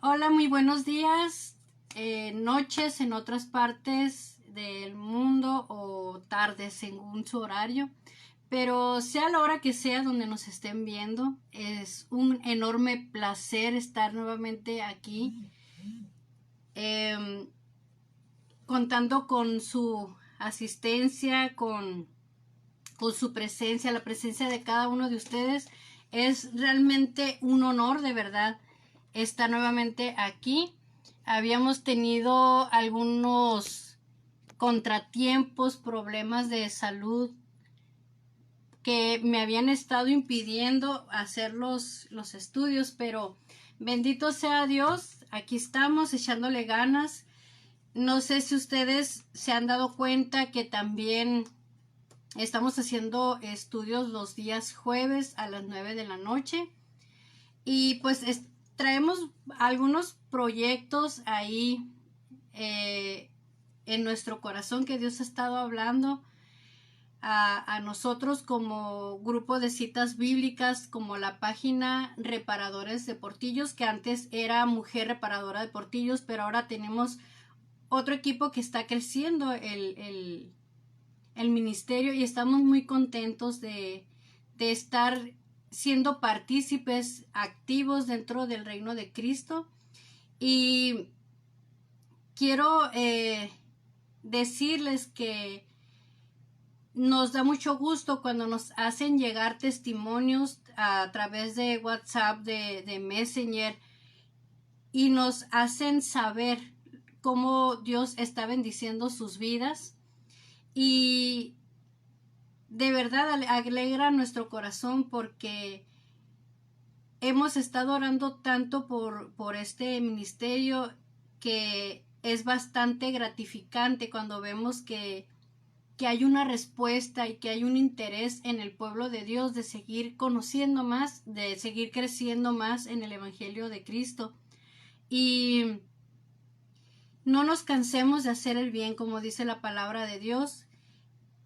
Hola, muy buenos días, noches en otras partes del mundo o tardes según su horario. Pero sea la hora que sea donde nos estén viendo, es un enorme placer estar nuevamente aquí, eh, contando con su asistencia, con su presencia, la presencia de cada uno de ustedes. Es realmente un honor, de verdad, estar nuevamente aquí. Habíamos tenido algunos contratiempos, problemas de salud que me habían estado impidiendo hacer los estudios, pero bendito sea Dios, aquí estamos echándole ganas. No sé si ustedes se han dado cuenta que también estamos haciendo estudios los días jueves a las 9 de la noche y pues traemos algunos proyectos ahí en nuestro corazón que Dios ha estado hablando a nosotros como grupo de citas bíblicas, como la página Reparadores de Portillos, que antes era Mujer Reparadora de Portillos, pero ahora tenemos otro equipo que está creciendo el ministerio y estamos muy contentos de estar siendo partícipes activos dentro del reino de Cristo. Y quiero decirles que nos da mucho gusto cuando nos hacen llegar testimonios a través de WhatsApp, de Messenger, y nos hacen saber cómo Dios está bendiciendo sus vidas. Y de verdad alegra nuestro corazón porque hemos estado orando tanto por este ministerio que es bastante gratificante cuando vemos que hay una respuesta y que hay un interés en el pueblo de Dios de seguir conociendo más, de seguir creciendo más en el Evangelio de Cristo. Y no nos cansemos de hacer el bien, como dice la palabra de Dios,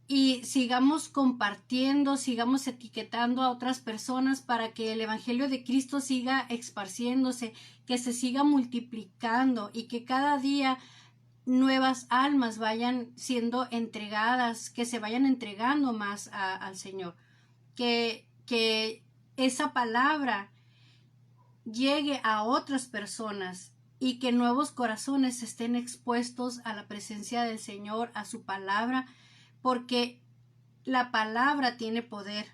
y sigamos compartiendo, sigamos etiquetando a otras personas para que el Evangelio de Cristo siga esparciéndose, que se siga multiplicando y que cada día nuevas almas vayan siendo entregadas, que se vayan entregando más al Señor, que esa palabra llegue a otras personas y que nuevos corazones estén expuestos a la presencia del Señor, a su palabra, porque la palabra tiene poder.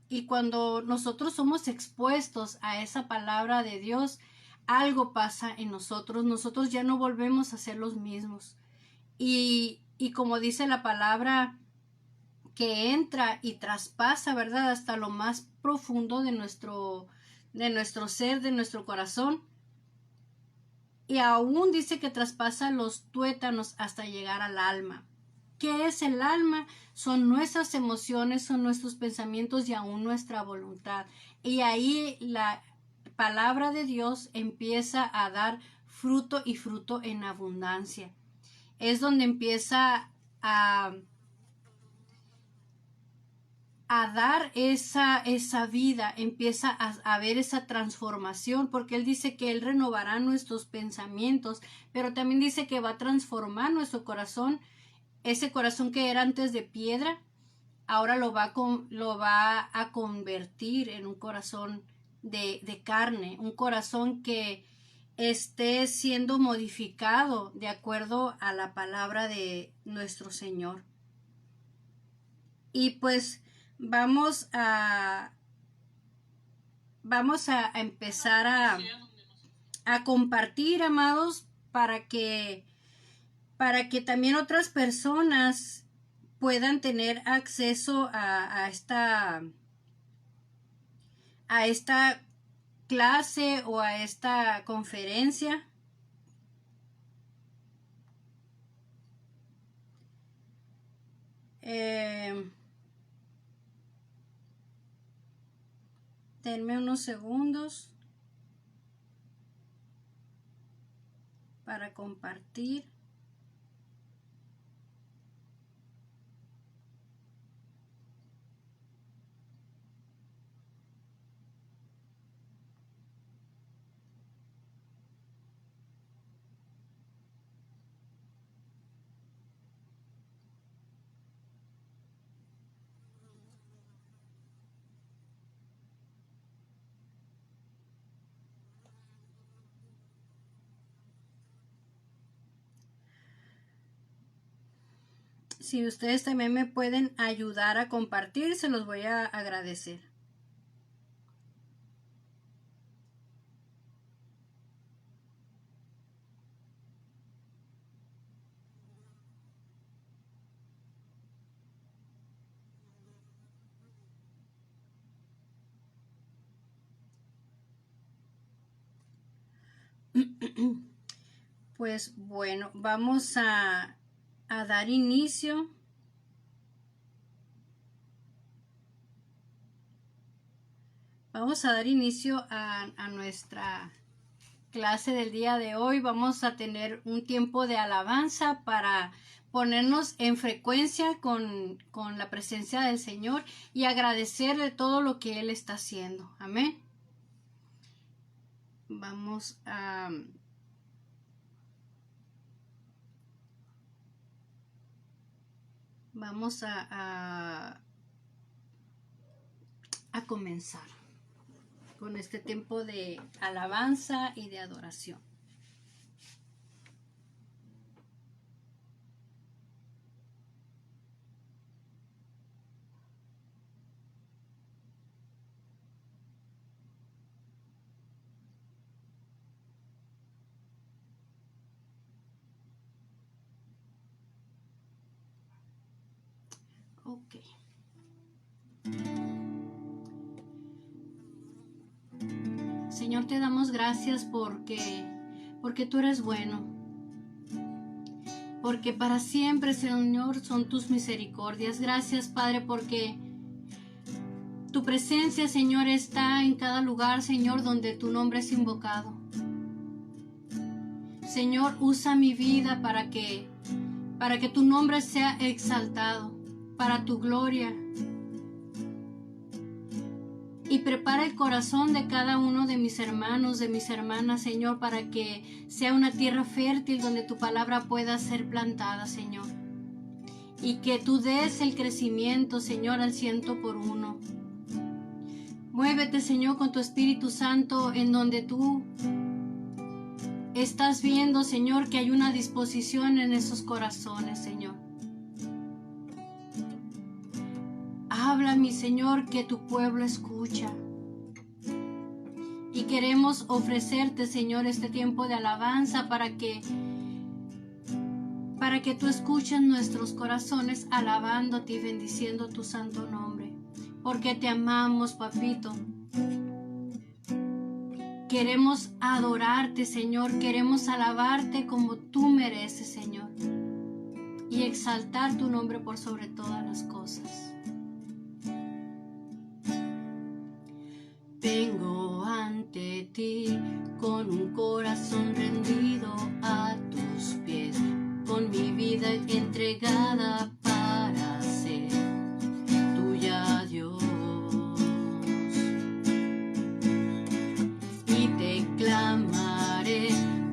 Y cuando nosotros somos expuestos a esa palabra de Dios, algo pasa en nosotros. Nosotros ya no volvemos a ser los mismos. Y como dice la palabra, que entra y traspasa, ¿verdad? Hasta lo más profundo de nuestro ser, de nuestro corazón. Y aún dice que traspasa los tuétanos hasta llegar al alma. ¿Qué es el alma? Son nuestras emociones, son nuestros pensamientos y aún nuestra voluntad. Y ahí la palabra de Dios empieza a dar fruto y fruto en abundancia. Es donde empieza a, a dar esa vida, empieza a ver esa transformación, porque Él dice que Él renovará nuestros pensamientos, pero también dice que va a transformar nuestro corazón, ese corazón que era antes de piedra, ahora lo va a convertir en un corazón de carne, un corazón que esté siendo modificado de acuerdo a la palabra de nuestro Señor. Y pues vamos a empezar a compartir, amados, para que también otras personas puedan tener acceso a esta clase o a esta conferencia. Eh, Denme unos segundos para compartir. Si ustedes también me pueden ayudar a compartir, se los voy a agradecer. Pues bueno, vamos a dar inicio. Vamos a dar inicio a nuestra clase del día de hoy. Vamos a tener un tiempo de alabanza para ponernos en frecuencia con la presencia del Señor y agradecerle todo lo que Él está haciendo. Amén. Vamos a comenzar con este tiempo de alabanza y de adoración. Ok. Señor, te damos gracias porque tú eres bueno. Porque para siempre, Señor, son tus misericordias. Gracias, Padre, porque tu presencia, Señor, está en cada lugar, Señor, donde tu nombre es invocado. Señor, usa mi vida para que tu nombre sea exaltado, para tu gloria. Y prepara el corazón de cada uno de mis hermanos, de mis hermanas, Señor, para que sea una tierra fértil donde tu palabra pueda ser plantada, Señor. Y que tú des el crecimiento, Señor, al 100%. Muévete, Señor, con tu Espíritu Santo en donde tú estás viendo, Señor, que hay una disposición en esos corazones, Señor. Habla, mi Señor, que tu pueblo escucha. Y queremos ofrecerte, Señor, este tiempo de alabanza para que tú escuches nuestros corazones alabándote y bendiciendo tu santo nombre. Porque te amamos, papito. Queremos adorarte, Señor. Queremos alabarte como tú mereces, Señor. Y exaltar tu nombre por sobre todas las cosas. Vengo ante ti con un corazón rendido a tus pies, con mi vida entregada para ser tuya, Dios. Y te clamaré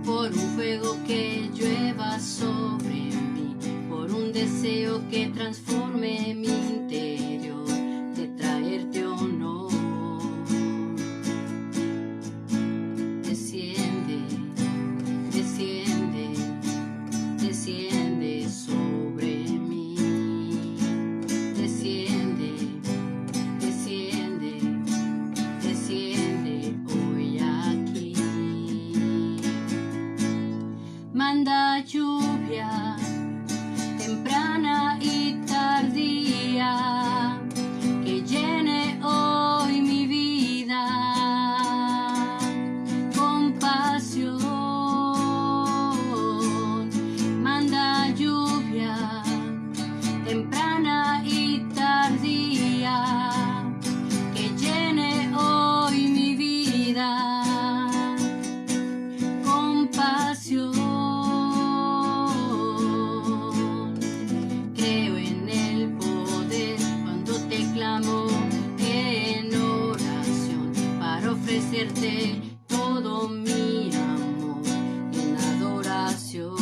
por un fuego que llueva sobre mí, por un deseo que transforme mi interior, de traerte honor. Desciende sobre mí, desciende hoy aquí. Manda lluvia temprana y tardía, que llene hoy mi vida con pasión. Manda lluvia temprana y tardía, que llene hoy mi vida con pasión. Creo en el poder cuando te clamo en oración, para ofrecerte todo mi amor en adoración.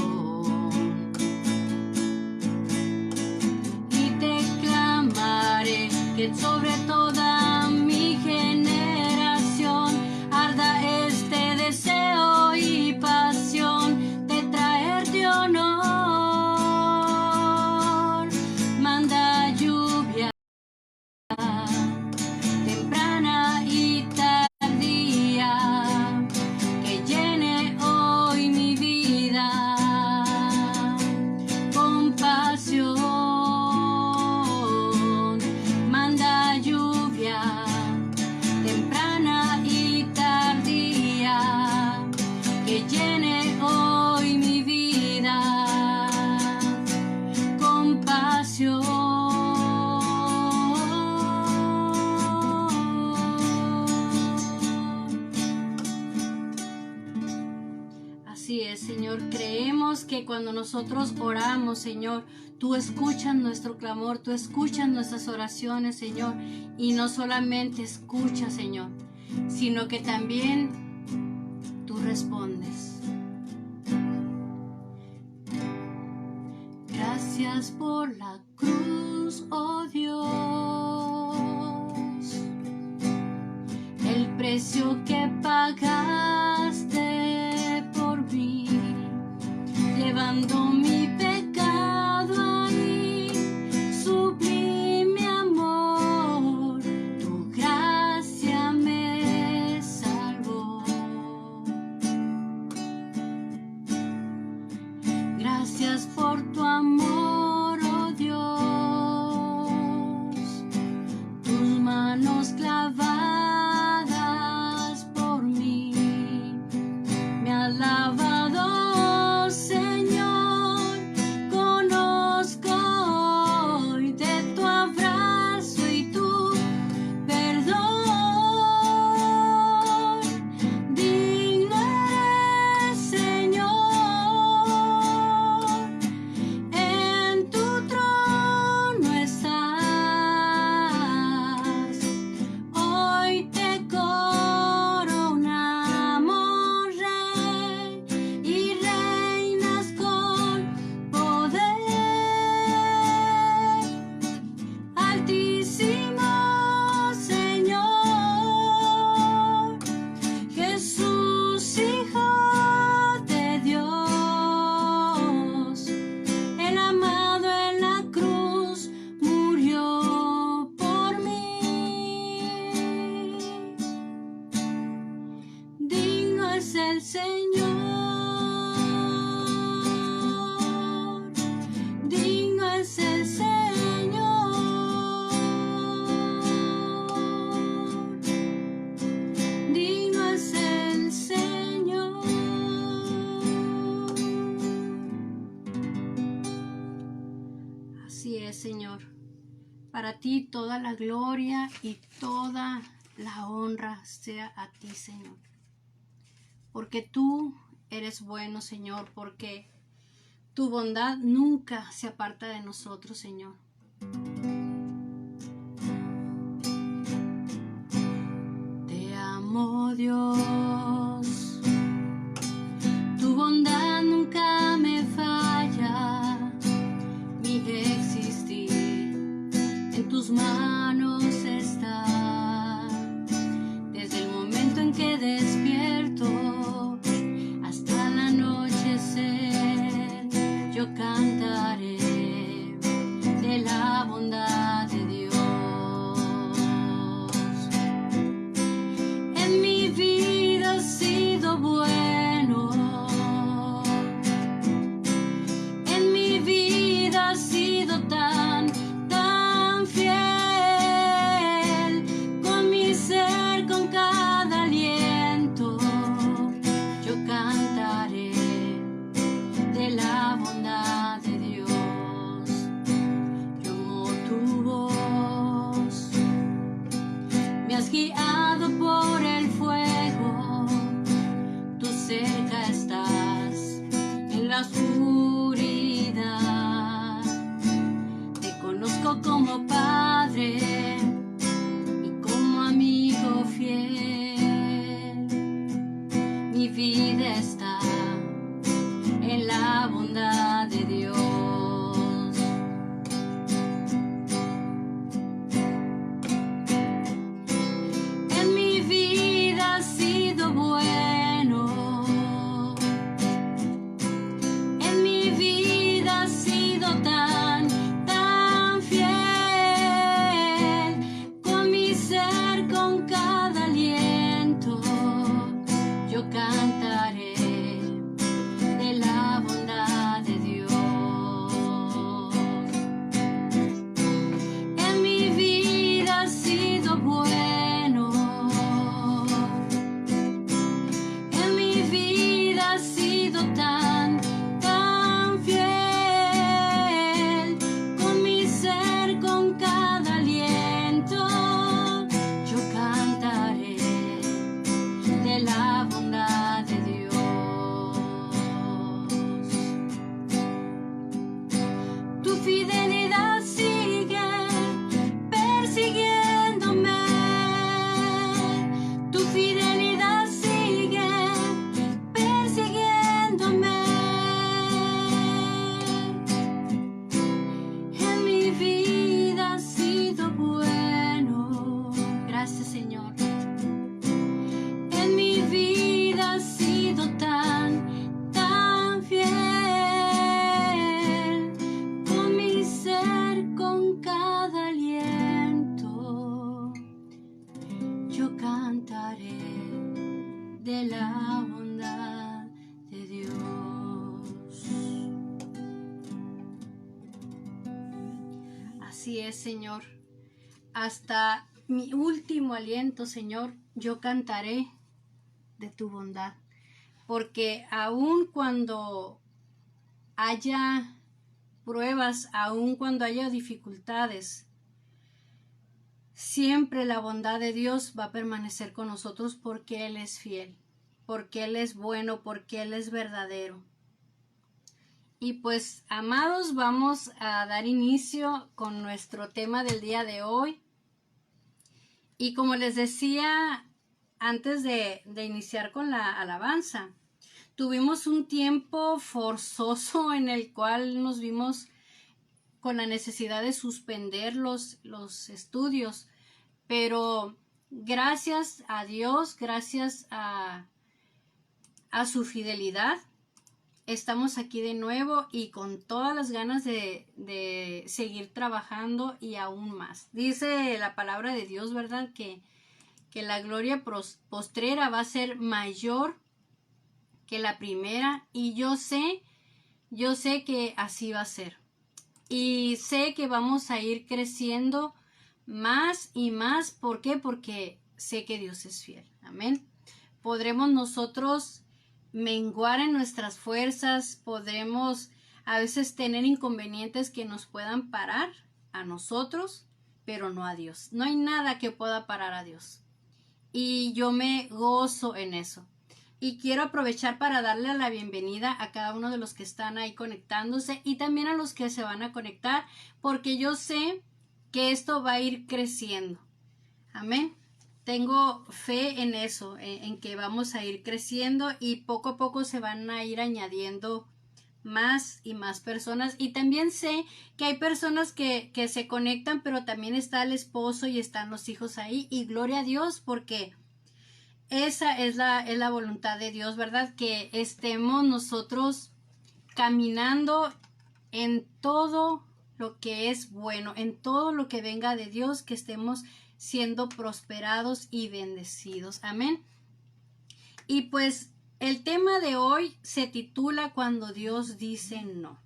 Y te clamaré que sobre toda mi generación arda este deseo y pasión de traerte honor. Así es, Señor. Creemos que cuando nosotros oramos, Señor, tú escuchas nuestro clamor, tú escuchas nuestras oraciones, Señor. Y no solamente escuchas, Señor, sino que también tú respondes. Gracias por la cruz, oh Dios, el precio que pagaste por mí, llevando mi pecado ahí, sublime amor, tu gracia me salvó. Gracias por tu amor, oh Dios, tus manos clavadas por mí, me ha lavado, Señor, conozco hoy de tu abrazo y tu perdón. Digno eres, Señor, en tu trono estás. Hoy te coronamos, Rey, y reinas con poder. Altísimo Señor, Jesús, Hijo de Dios, el amado en la cruz murió por mí. Digno es el Señor, digno es el Señor, digno es el Señor. Así es, Señor. Para ti toda la gloria y toda la honra sea a ti, Señor. Porque tú eres bueno, Señor, porque tu bondad nunca se aparta de nosotros, Señor. Te amo, Dios, tu bondad nunca me falla, mi existir en tus manos está. Desde el momento en que despierto hasta el anochecer, yo cantaré de la bondad de Dios. En mi vida has sido bueno, en mi vida has sido tan fiel, con mi ser, con cada aliento, yo cantaré de la bondad de Dios. Yo amo tu voz, me has guiado por el fuego, tú cerca estás en la oscuridad. Te conozco como Padre y como amigo fiel. Mi vida está en la bondad de Dios. En mi vida has sido bueno, en mi vida has sido tan fiel, con mi ser, con cada aliento, yo cantaré de la bondad de Dios. En mi vida has sido bueno, en mi vida has sido tan fiel, con mi ser, con cada aliento, yo cantaré de la bondad de Dios. Así es, Señor. Hasta mi último aliento, Señor, yo cantaré de tu bondad. Porque aun cuando haya pruebas, aun cuando haya dificultades, siempre la bondad de Dios va a permanecer con nosotros porque Él es fiel, porque Él es bueno, porque Él es verdadero. Y pues, amados, vamos a dar inicio con nuestro tema del día de hoy. Y como les decía antes de iniciar con la alabanza, tuvimos un tiempo forzoso en el cual nos vimos con la necesidad de suspender los estudios, pero gracias a Dios, gracias a su fidelidad, estamos aquí de nuevo y con todas las ganas de seguir trabajando y aún más. Dice la palabra de Dios, ¿verdad? Que la gloria postrera va a ser mayor que la primera, y yo sé que así va a ser. Y sé que vamos a ir creciendo más y más. ¿Por qué? Porque sé que Dios es fiel. Amén. Podremos nosotros menguar en nuestras fuerzas, podremos a veces tener inconvenientes que nos puedan parar a nosotros, pero no a Dios. No hay nada que pueda parar a Dios. Y yo me gozo en eso. Y quiero aprovechar para darle la bienvenida a cada uno de los que están ahí conectándose y también a los que se van a conectar, porque yo sé que esto va a ir creciendo. Amén. Tengo fe en eso, en que vamos a ir creciendo y poco a poco se van a ir añadiendo más y más personas. Y también sé que hay personas que se conectan, pero también está el esposo y están los hijos ahí. Y gloria a Dios, porque esa es la voluntad de Dios, ¿verdad? Que estemos nosotros caminando en todo lo que es bueno, en todo lo que venga de Dios, que estemos siendo prosperados y bendecidos. Amén. Y pues el tema de hoy se titula Cuando Dios dice no.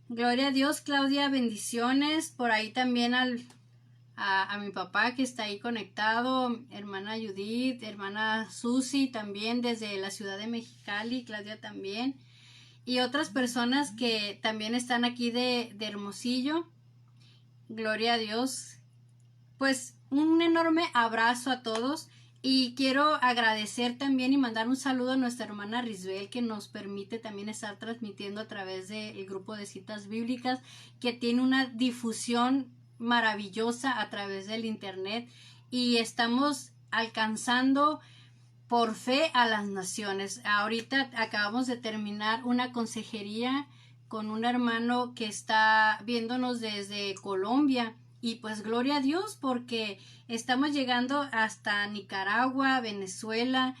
Gloria a Dios, Claudia, bendiciones. Por ahí también a mi papá que está ahí conectado, hermana Judith, hermana Susi también desde la ciudad de Mexicali, Claudia también, y otras personas que también están aquí de Hermosillo. Gloria a Dios. Pues un enorme abrazo a todos y quiero agradecer también y mandar un saludo a nuestra hermana Risbel, que nos permite también estar transmitiendo a través del grupo de citas bíblicas, que tiene una difusión maravillosa a través del internet y estamos alcanzando por fe a las naciones. Ahorita acabamos de terminar una consejería con un hermano que está viéndonos desde Colombia y pues gloria a Dios porque estamos llegando hasta Nicaragua, Venezuela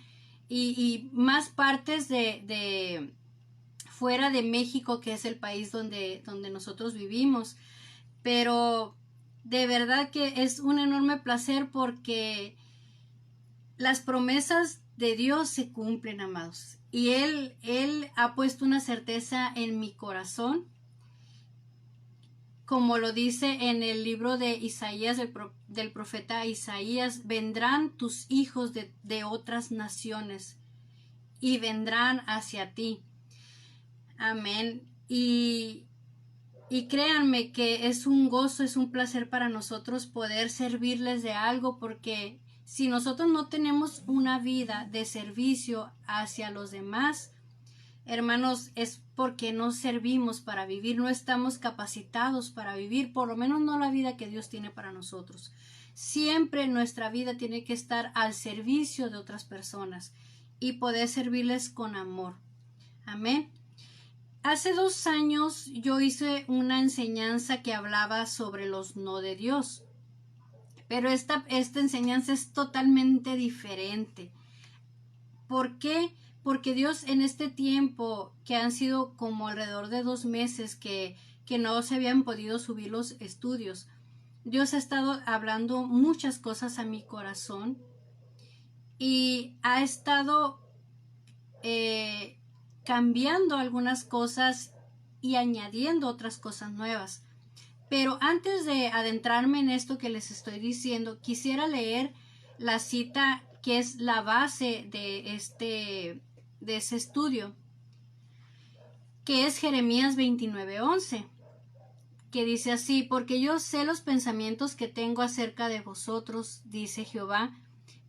y más partes de fuera de México, que es el país donde nosotros vivimos. Pero de verdad que es un enorme placer porque las promesas de Dios se cumplen, amados. Y Él ha puesto una certeza en mi corazón, como lo dice en el libro de Isaías, del profeta Isaías: vendrán tus hijos de otras naciones y vendrán hacia ti. Amén. Y créanme que es un gozo, es un placer para nosotros poder servirles de algo, porque si nosotros no tenemos una vida de servicio hacia los demás, hermanos, es porque no servimos para vivir, no estamos capacitados para vivir, por lo menos no la vida que Dios tiene para nosotros. Siempre nuestra vida tiene que estar al servicio de otras personas y poder servirles con amor. Amén. Hace 2 años yo hice una enseñanza que hablaba sobre los no de Dios, pero esta enseñanza es totalmente diferente. ¿Por qué? Porque Dios, en este tiempo, que han sido como alrededor de 2 meses que no se habían podido subir los estudios, Dios ha estado hablando muchas cosas a mi corazón y ha estado cambiando algunas cosas y añadiendo otras cosas nuevas. Pero antes de adentrarme en esto que les estoy diciendo, quisiera leer la cita que es la base de ese estudio, que es Jeremías 29:11, que dice así: porque yo sé los pensamientos que tengo acerca de vosotros, dice Jehová,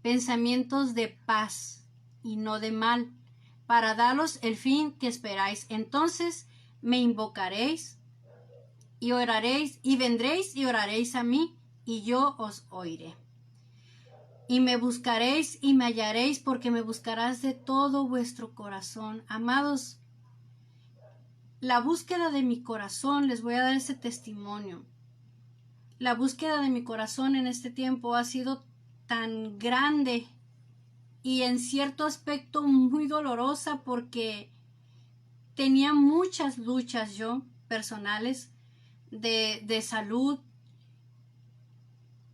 pensamientos de paz y no de mal, para daros el fin que esperáis. Entonces me invocaréis y oraréis, y vendréis y oraréis a mí, y yo os oiré. Y me buscaréis y me hallaréis, porque me buscarás de todo vuestro corazón. Amados, la búsqueda de mi corazón, les voy a dar ese testimonio. La búsqueda de mi corazón en este tiempo ha sido tan grande y en cierto aspecto muy dolorosa, porque tenía muchas luchas yo personales de salud,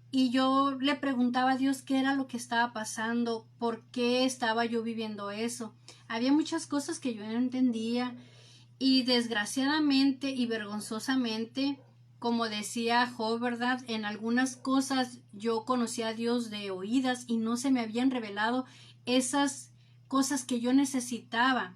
y yo le preguntaba a Dios qué era lo que estaba pasando, por qué estaba yo viviendo eso. Había muchas cosas que yo no entendía, y desgraciadamente y vergonzosamente, como decía Job, ¿verdad? En algunas cosas yo conocía a Dios de oídas y no se me habían revelado esas cosas que yo necesitaba.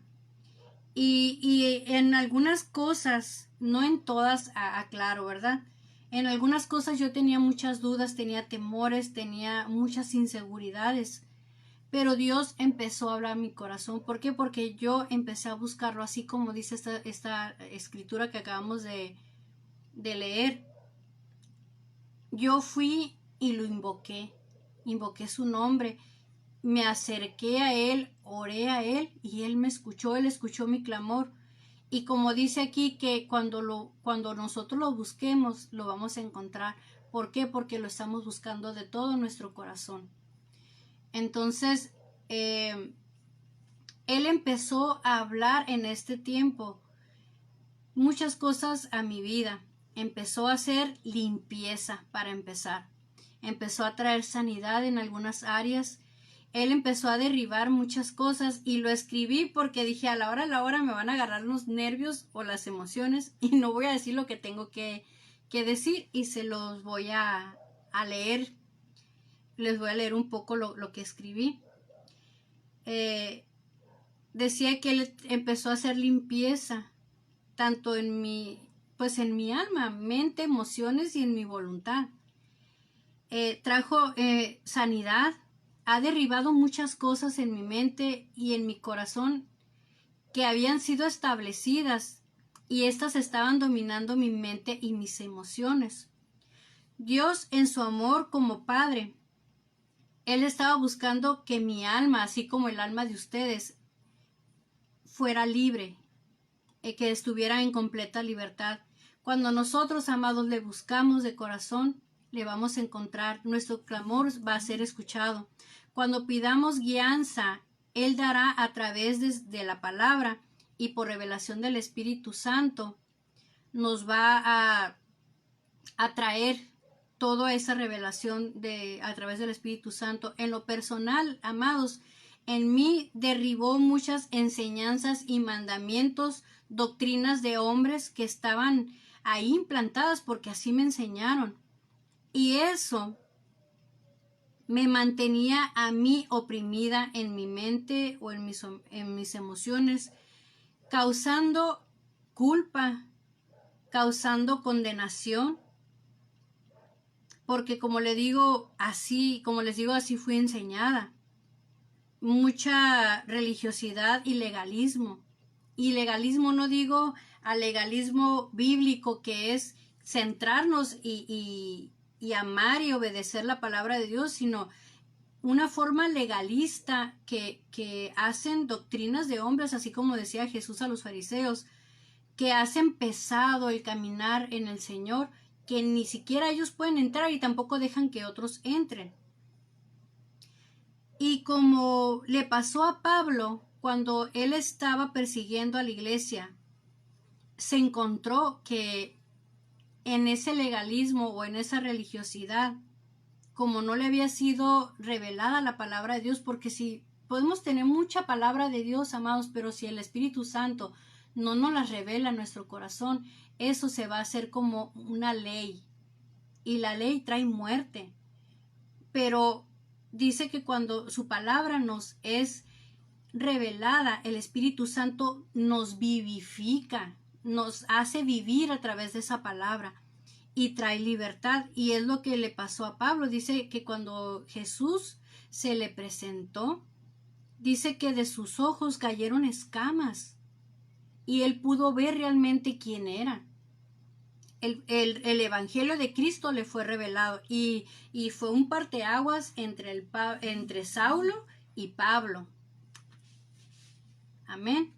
Y en algunas cosas, no en todas, aclaro, ¿verdad? En algunas cosas yo tenía muchas dudas, tenía temores, tenía muchas inseguridades. Pero Dios empezó a hablar a mi corazón. ¿Por qué? Porque yo empecé a buscarlo, así como dice esta escritura que acabamos de leer. Yo fui y lo invoqué su nombre, me acerqué a él, oré a él y él me escuchó, él escuchó mi clamor. Y como dice aquí, que cuando nosotros lo busquemos, lo vamos a encontrar. ¿Por qué? Porque lo estamos buscando de todo nuestro corazón. Entonces, él empezó a hablar en este tiempo muchas cosas a mi vida. Empezó a hacer limpieza para empezar. Empezó a traer sanidad en algunas áreas. Él empezó a derribar muchas cosas, y lo escribí porque dije, a la hora me van a agarrar los nervios o las emociones y no voy a decir lo que tengo que decir, y se los voy a leer. Les voy a leer un poco lo que escribí. Decía que él empezó a hacer limpieza tanto en mi alma, mente, emociones y en mi voluntad. Trajo sanidad, ha derribado muchas cosas en mi mente y en mi corazón que habían sido establecidas, y estas estaban dominando mi mente y mis emociones. Dios, en su amor como Padre, Él estaba buscando que mi alma, así como el alma de ustedes, fuera libre, que estuviera en completa libertad. Cuando nosotros, amados, le buscamos de corazón, le vamos a encontrar. Nuestro clamor va a ser escuchado. Cuando pidamos guianza, Él dará a través de la palabra y por revelación del Espíritu Santo. Nos va a traer toda esa revelación a través del Espíritu Santo. En lo personal, amados, en mí derribó muchas enseñanzas y mandamientos, doctrinas de hombres que estaban ahí implantadas porque así me enseñaron. Y eso me mantenía a mí oprimida en mi mente o en mis emociones, causando culpa, causando condenación, porque como les digo, así fui enseñada. Mucha religiosidad y legalismo. Y legalismo no digo al legalismo bíblico, que es centrarnos y amar y obedecer la palabra de Dios, sino una forma legalista que hacen doctrinas de hombres, así como decía Jesús a los fariseos, que hacen pesado el caminar en el Señor, que ni siquiera ellos pueden entrar y tampoco dejan que otros entren. Y como le pasó a Pablo cuando él estaba persiguiendo a la iglesia, se encontró que en ese legalismo o en esa religiosidad, como no le había sido revelada la palabra de Dios, porque si podemos tener mucha palabra de Dios, amados, pero si el Espíritu Santo no nos las revela nuestro corazón, eso se va a hacer como una ley. Y la ley trae muerte. Pero dice que cuando su palabra nos es revelada, el Espíritu Santo nos vivifica, nos hace vivir a través de esa palabra y trae libertad. Y es lo que le pasó a Pablo. Dice que cuando Jesús se le presentó, dice que de sus ojos cayeron escamas y él pudo ver realmente quién era. El evangelio de Cristo le fue revelado y fue un parteaguas entre Saulo y Pablo. Amén.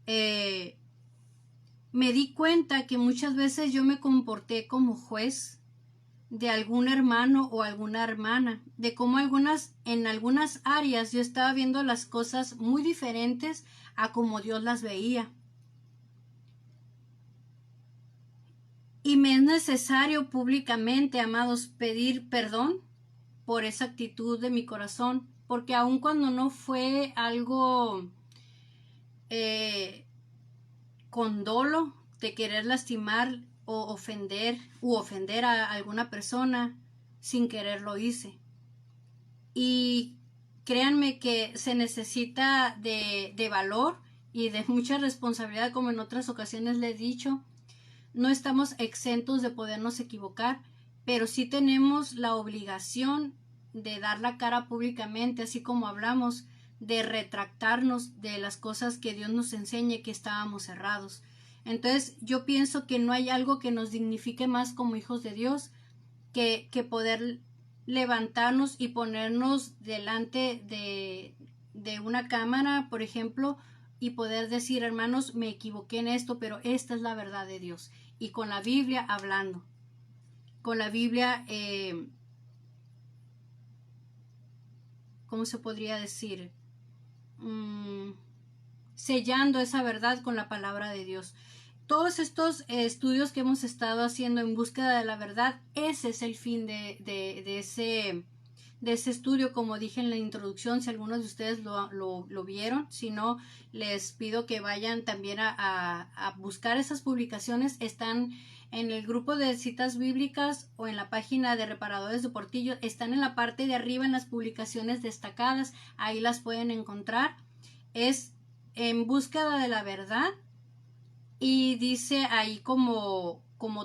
Me di cuenta que muchas veces yo me comporté como juez de algún hermano o alguna hermana, de cómo en algunas áreas yo estaba viendo las cosas muy diferentes a como Dios las veía. Y me es necesario públicamente, amados, pedir perdón por esa actitud de mi corazón, porque aun cuando no fue algo con dolo de querer lastimar o ofender a alguna persona, sin querer lo hice. Y créanme que se necesita de valor y de mucha responsabilidad, como en otras ocasiones les he dicho. No estamos exentos de podernos equivocar, pero sí tenemos la obligación de dar la cara públicamente, así como hablamos, de retractarnos de las cosas que Dios nos enseñe que estábamos errados. Entonces yo pienso que no hay algo que nos dignifique más como hijos de Dios que poder levantarnos y ponernos delante de una cámara, por ejemplo, y poder decir, hermanos, me equivoqué en esto, pero esta es la verdad de Dios. Y con la Biblia hablando, con la Biblia, ¿cómo se podría decir? Sellando esa verdad con la palabra de Dios. Todos estos estudios que hemos estado haciendo en búsqueda de la verdad, ese es el fin de ese estudio, como dije en la introducción. Si algunos de ustedes lo vieron, si no, les pido que vayan también a buscar esas publicaciones. Están en el grupo de citas bíblicas o en la página de Reparadores de Portillo, están en la parte de arriba en las publicaciones destacadas, ahí las pueden encontrar. Es en búsqueda de la verdad y dice ahí como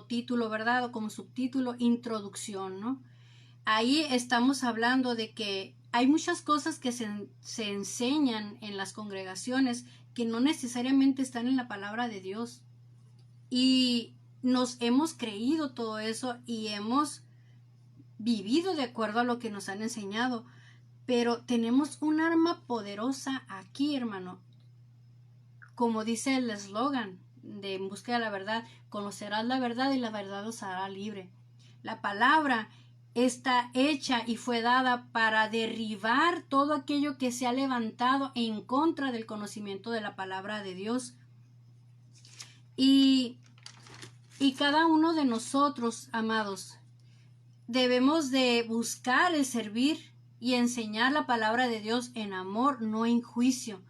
título, ¿verdad? O como subtítulo, introducción, ¿no? Ahí estamos hablando de que hay muchas cosas que se enseñan en las congregaciones que no necesariamente están en la palabra de Dios. Y nos hemos creído todo eso y hemos vivido de acuerdo a lo que nos han enseñado. Pero tenemos un arma poderosa aquí, hermano. Como dice el eslogan de En Busca de la Verdad, conocerás la verdad y la verdad os hará libre. La palabra está hecha y fue dada para derribar todo aquello que se ha levantado en contra del conocimiento de la palabra de Dios. Y cada uno de nosotros, amados, debemos de buscar el servir y enseñar la palabra de Dios en amor, no en juicio,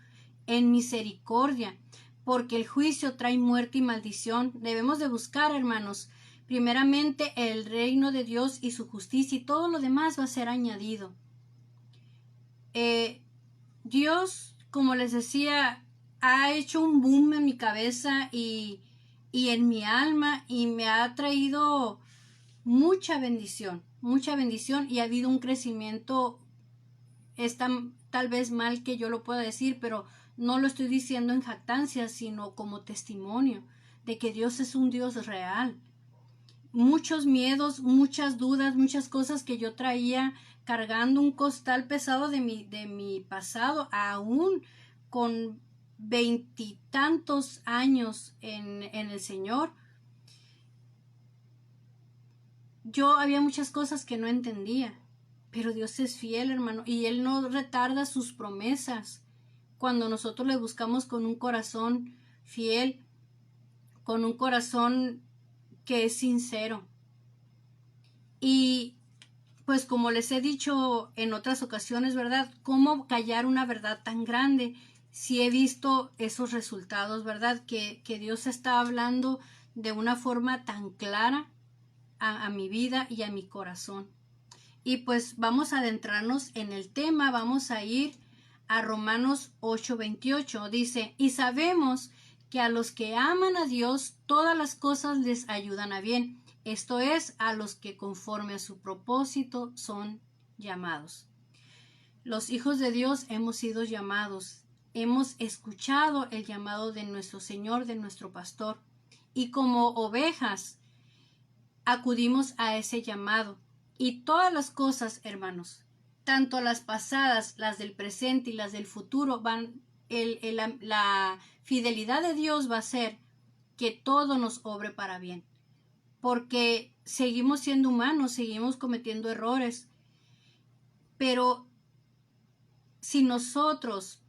en misericordia, porque el juicio trae muerte y maldición. Debemos de buscar, hermanos, primeramente el reino de Dios y su justicia, y todo lo demás va a ser añadido. Dios, como les decía, ha hecho un boom en mi cabeza y en mi alma, y me ha traído mucha bendición, y ha habido un crecimiento. Está tal vez mal que yo lo pueda decir, pero no lo estoy diciendo en jactancia, sino como testimonio de que Dios es un Dios real. Muchos miedos, muchas dudas, muchas cosas que yo traía cargando un costal pesado de mi pasado, aún con 20 años en el Señor. Yo había muchas cosas que no entendía, pero Dios es fiel, hermano, y Él no retarda sus promesas. Cuando nosotros le buscamos con un corazón fiel, con un corazón que es sincero. Y pues como les he dicho en otras ocasiones, ¿verdad? ¿Cómo callar una verdad tan grande? sí he visto esos resultados, ¿verdad? Que Dios está hablando de una forma tan clara a mi vida y a mi corazón. Y pues vamos a adentrarnos en el tema, vamos a ir a Romanos 8:28. Dice, y sabemos que a los que aman a Dios, todas las cosas les ayudan a bien. Esto es, a los que conforme a su propósito son llamados. Los hijos de Dios hemos sido llamados, hemos escuchado el llamado de nuestro Señor, de nuestro pastor, y como ovejas acudimos a ese llamado. Y todas las cosas, hermanos, tanto las pasadas, las del presente y las del futuro, la fidelidad de Dios va a ser que todo nos obre para bien. Porque seguimos siendo humanos, seguimos cometiendo errores. Pero si nosotros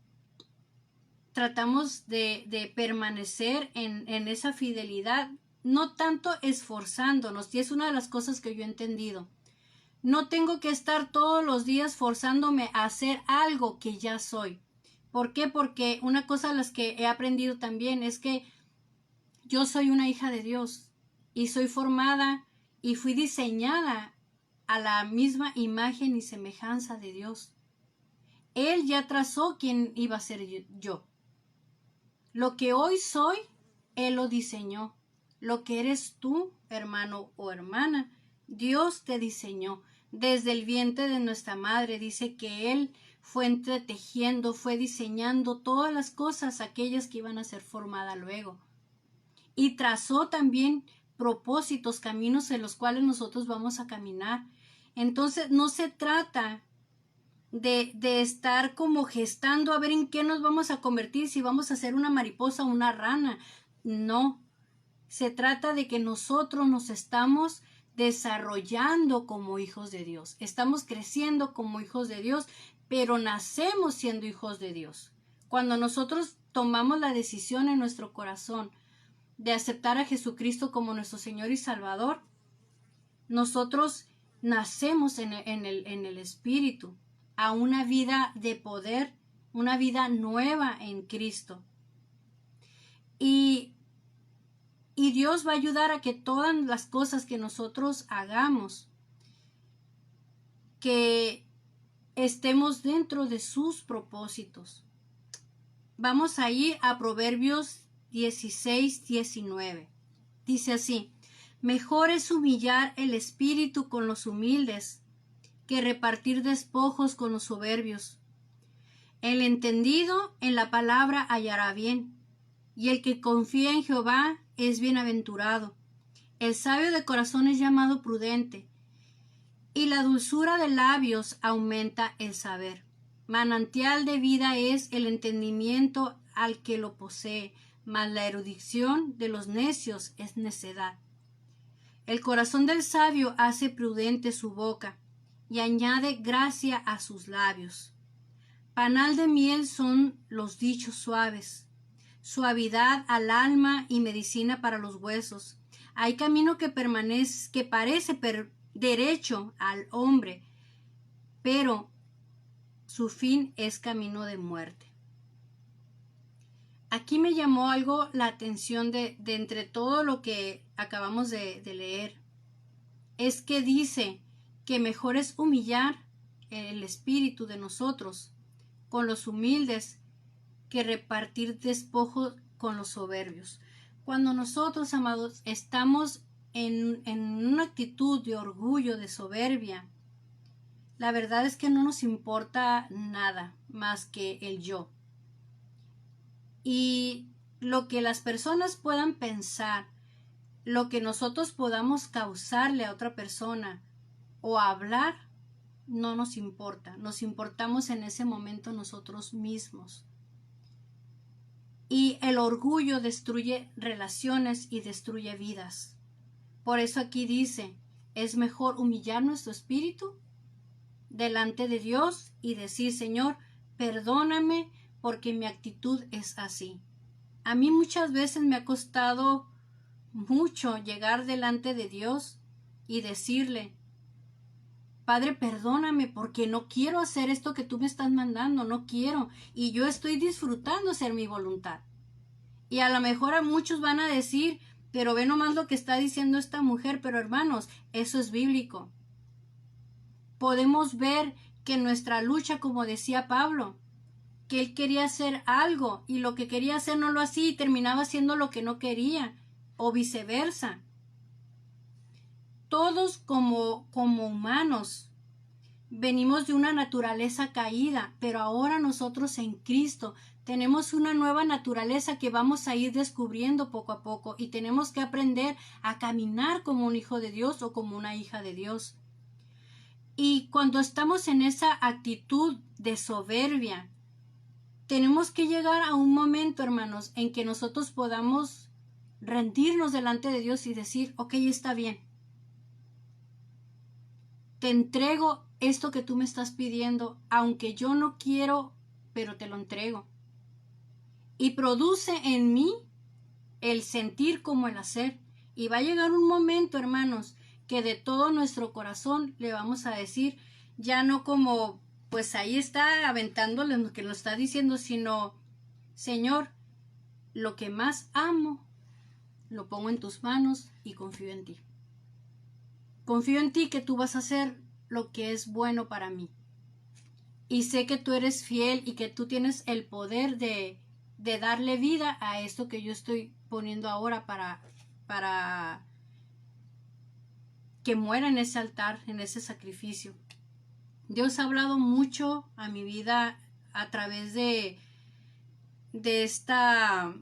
tratamos de permanecer en esa fidelidad, no tanto esforzándonos, y es una de las cosas que yo he entendido. No tengo que estar todos los días forzándome a hacer algo que ya soy. ¿Por qué? Porque una cosa de las que he aprendido también es que yo soy una hija de Dios y soy formada y fui diseñada a la misma imagen y semejanza de Dios. Él ya trazó quién iba a ser yo. Lo que hoy soy, Él lo diseñó. Lo que eres tú, hermano o hermana, Dios te diseñó. Desde el vientre de nuestra madre dice que Él fue entretejiendo, fue diseñando todas las cosas, aquellas que iban a ser formadas luego. Y trazó también propósitos, caminos en los cuales nosotros vamos a caminar. Entonces no se trata de estar como gestando a ver en qué nos vamos a convertir, si vamos a ser una mariposa o una rana. No, se trata de que nosotros nos estamos desarrollando como hijos de Dios, estamos creciendo como hijos de Dios, pero nacemos siendo hijos de Dios. Cuando nosotros tomamos la decisión en nuestro corazón de aceptar a Jesucristo como nuestro Señor y Salvador, nosotros nacemos en el Espíritu a una vida de poder, una vida nueva en Cristo. Y Dios va a ayudar a que todas las cosas que nosotros hagamos, que estemos dentro de sus propósitos. Vamos a ir a Proverbios 16:19. Dice así, mejor es humillar el espíritu con los humildes que repartir despojos con los soberbios. El entendido en la palabra hallará bien, y el que confía en Jehová es bienaventurado. El sabio de corazón es llamado prudente, y la dulzura de labios aumenta el saber. Manantial de vida es el entendimiento al que lo posee, mas la erudición de los necios es necedad. El corazón del sabio hace prudente su boca, y añade gracia a sus labios. Panal de miel son los dichos suaves, suavidad al alma y medicina para los huesos. Hay camino que parece derecho al hombre, pero su fin es camino de muerte. Aquí me llamó algo la atención de entre todo lo que acabamos de leer. Es que dice que mejor es humillar el espíritu de nosotros con los humildes que repartir despojos con los soberbios. Cuando nosotros, amados, estamos en una actitud de orgullo, de soberbia, la verdad es que no nos importa nada más que el yo. Y lo que las personas puedan pensar, lo que nosotros podamos causarle a otra persona o hablar, no nos importa. Nos importamos en ese momento nosotros mismos. Y el orgullo destruye relaciones y destruye vidas. Por eso aquí dice, es mejor humillar nuestro espíritu delante de Dios y decir, Señor, perdóname porque mi actitud es así. A mí muchas veces me ha costado mucho llegar delante de Dios y decirle, Padre, perdóname porque no quiero hacer esto que tú me estás mandando, no quiero. Y yo estoy disfrutando hacer mi voluntad. Y a lo mejor a muchos van a decir, pero ve nomás lo que está diciendo esta mujer, pero hermanos, eso es bíblico. Podemos ver que nuestra lucha, como decía Pablo, que él quería hacer algo y lo que quería hacer no lo hacía y terminaba haciendo lo que no quería, o viceversa. Todos como humanos venimos de una naturaleza caída, pero ahora nosotros en Cristo tenemos una nueva naturaleza que vamos a ir descubriendo poco a poco y tenemos que aprender a caminar como un hijo de Dios o como una hija de Dios. Y cuando estamos en esa actitud de soberbia, tenemos que llegar a un momento, hermanos, en que nosotros podamos rendirnos delante de Dios y decir, ok, está bien. Te entrego esto que tú me estás pidiendo, aunque yo no quiero, pero te lo entrego. Y produce en mí el sentir como el hacer. Y va a llegar un momento, hermanos, que de todo nuestro corazón le vamos a decir, ya no como, pues ahí está aventándole lo que nos está diciendo, sino, Señor, lo que más amo, lo pongo en tus manos y confío en ti. Confío en ti que tú vas a hacer lo que es bueno para mí. Y sé que tú eres fiel y que tú tienes el poder de darle vida a esto que yo estoy poniendo ahora para que muera en ese altar, en ese sacrificio. Dios ha hablado mucho a mi vida a través de esta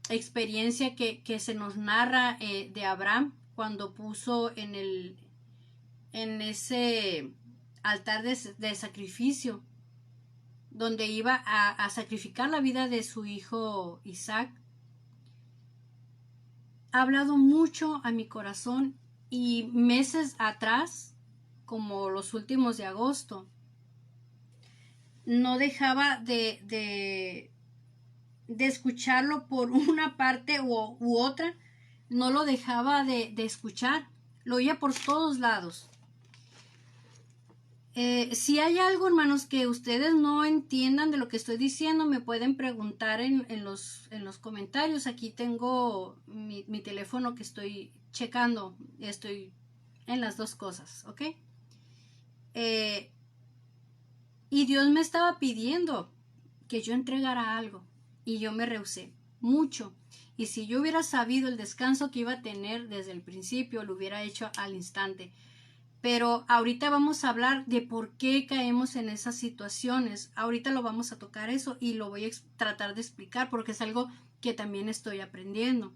experiencia que se nos narra de Abraham cuando puso en ese altar de sacrificio donde iba a sacrificar la vida de su hijo Isaac. Ha hablado mucho a mi corazón y meses atrás, como los últimos de agosto, no dejaba de escucharlo por una parte u otra, no lo dejaba de escuchar, lo oía por todos lados. Si hay algo, hermanos, que ustedes no entiendan de lo que estoy diciendo, me pueden preguntar en los comentarios. Aquí tengo mi teléfono que estoy checando. Estoy en las dos cosas, ¿ok? Y Dios me estaba pidiendo que yo entregara algo y yo me rehusé mucho. Y si yo hubiera sabido el descanso que iba a tener desde el principio, lo hubiera hecho al instante. Pero ahorita vamos a hablar de por qué caemos en esas situaciones. Ahorita lo vamos a tocar eso y lo voy a tratar de explicar porque es algo que también estoy aprendiendo.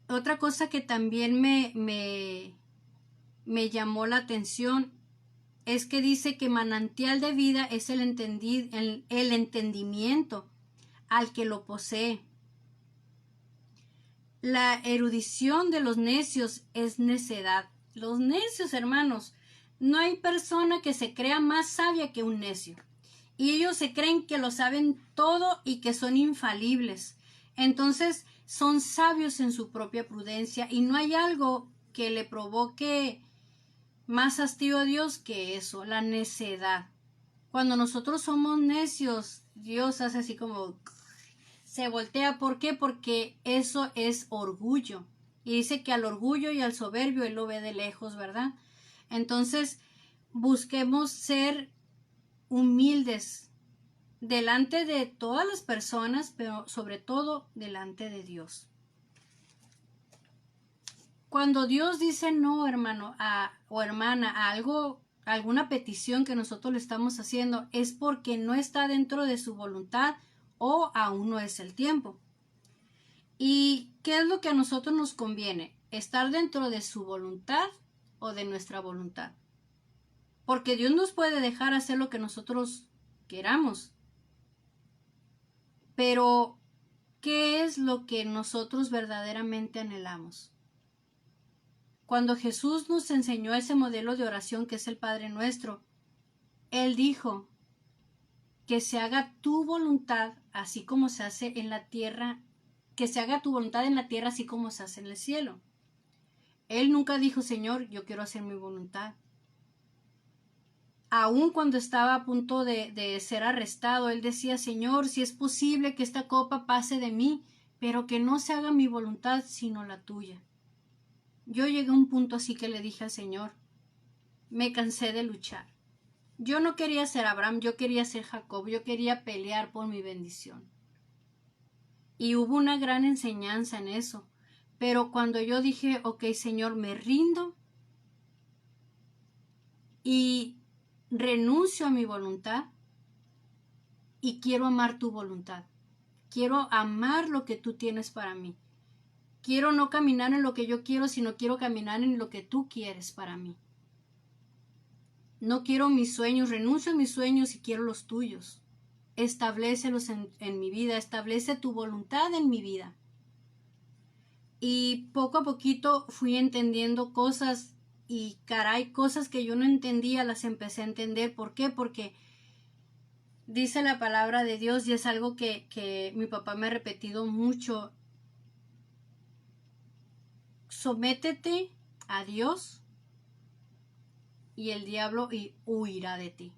Otra cosa que también me llamó la atención es que dice que manantial de vida es el entendimiento al que lo posee. La erudición de los necios es necedad. Los necios, hermanos, no hay persona que se crea más sabia que un necio. Y ellos se creen que lo saben todo y que son infalibles. Entonces, son sabios en su propia prudencia y no hay algo que le provoque más hastío a Dios que eso, la necedad. Cuando nosotros somos necios, Dios hace así como se voltea. ¿Por qué? Porque eso es orgullo. Y dice que al orgullo y al soberbio él lo ve de lejos, ¿verdad? Entonces, busquemos ser humildes delante de todas las personas, pero sobre todo delante de Dios. Cuando Dios dice no, hermano o hermana, a alguna petición que nosotros le estamos haciendo, es porque no está dentro de su voluntad o aún no es el tiempo. ¿Y qué es lo que a nosotros nos conviene? ¿Estar dentro de su voluntad o de nuestra voluntad? Porque Dios nos puede dejar hacer lo que nosotros queramos. Pero, ¿qué es lo que nosotros verdaderamente anhelamos? Cuando Jesús nos enseñó ese modelo de oración que es el Padre Nuestro, Él dijo que se haga tu voluntad así como se hace en la tierra, que se haga tu voluntad en la tierra así como se hace en el cielo. Él nunca dijo, Señor, yo quiero hacer mi voluntad. aun cuando estaba a punto de ser arrestado, él decía, Señor, si es posible que esta copa pase de mí, pero que no se haga mi voluntad sino la tuya. Yo llegué a un punto así que le dije al Señor, me cansé de luchar. Yo no quería ser Abraham, yo quería ser Jacob, yo quería pelear por mi bendición. Y hubo una gran enseñanza en eso. Pero cuando yo dije, ok, Señor, me rindo y renuncio a mi voluntad y quiero amar tu voluntad. Quiero amar lo que tú tienes para mí. Quiero no caminar en lo que yo quiero, sino quiero caminar en lo que tú quieres para mí. No quiero mis sueños, renuncio a mis sueños y quiero los tuyos. Establécelos en mi vida, establece tu voluntad en mi vida. Y poco a poquito fui entendiendo cosas y caray, cosas que yo no entendía las empecé a entender. ¿Por qué? Porque dice la palabra de Dios y es algo que mi papá me ha repetido mucho. Sométete a Dios y el diablo huirá de ti.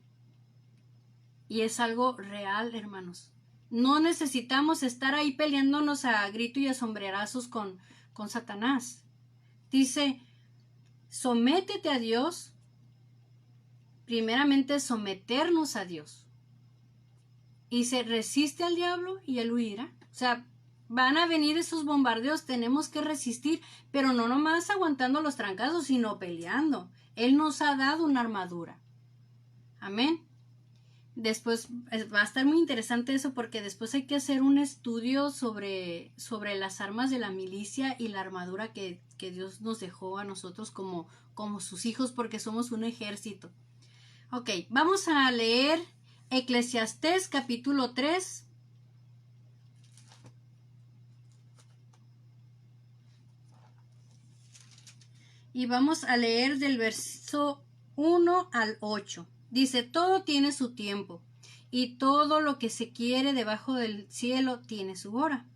Y es algo real, hermanos. No necesitamos estar ahí peleándonos a grito y a sombrerazos con Satanás. Dice, sométete a Dios. Primeramente someternos a Dios. Y se resiste al diablo y él huirá. O sea, van a venir esos bombardeos, tenemos que resistir, pero no nomás aguantando los trancazos, sino peleando. Él nos ha dado una armadura. Amén. Después va a estar muy interesante eso porque después hay que hacer un estudio sobre las armas de la milicia y la armadura que Dios nos dejó a nosotros como sus hijos porque somos un ejército. Ok, vamos a leer Eclesiastés capítulo 3. Y vamos a leer del verso 1 al 8. Dice, todo tiene su tiempo, y todo lo que se quiere debajo del cielo tiene su hora.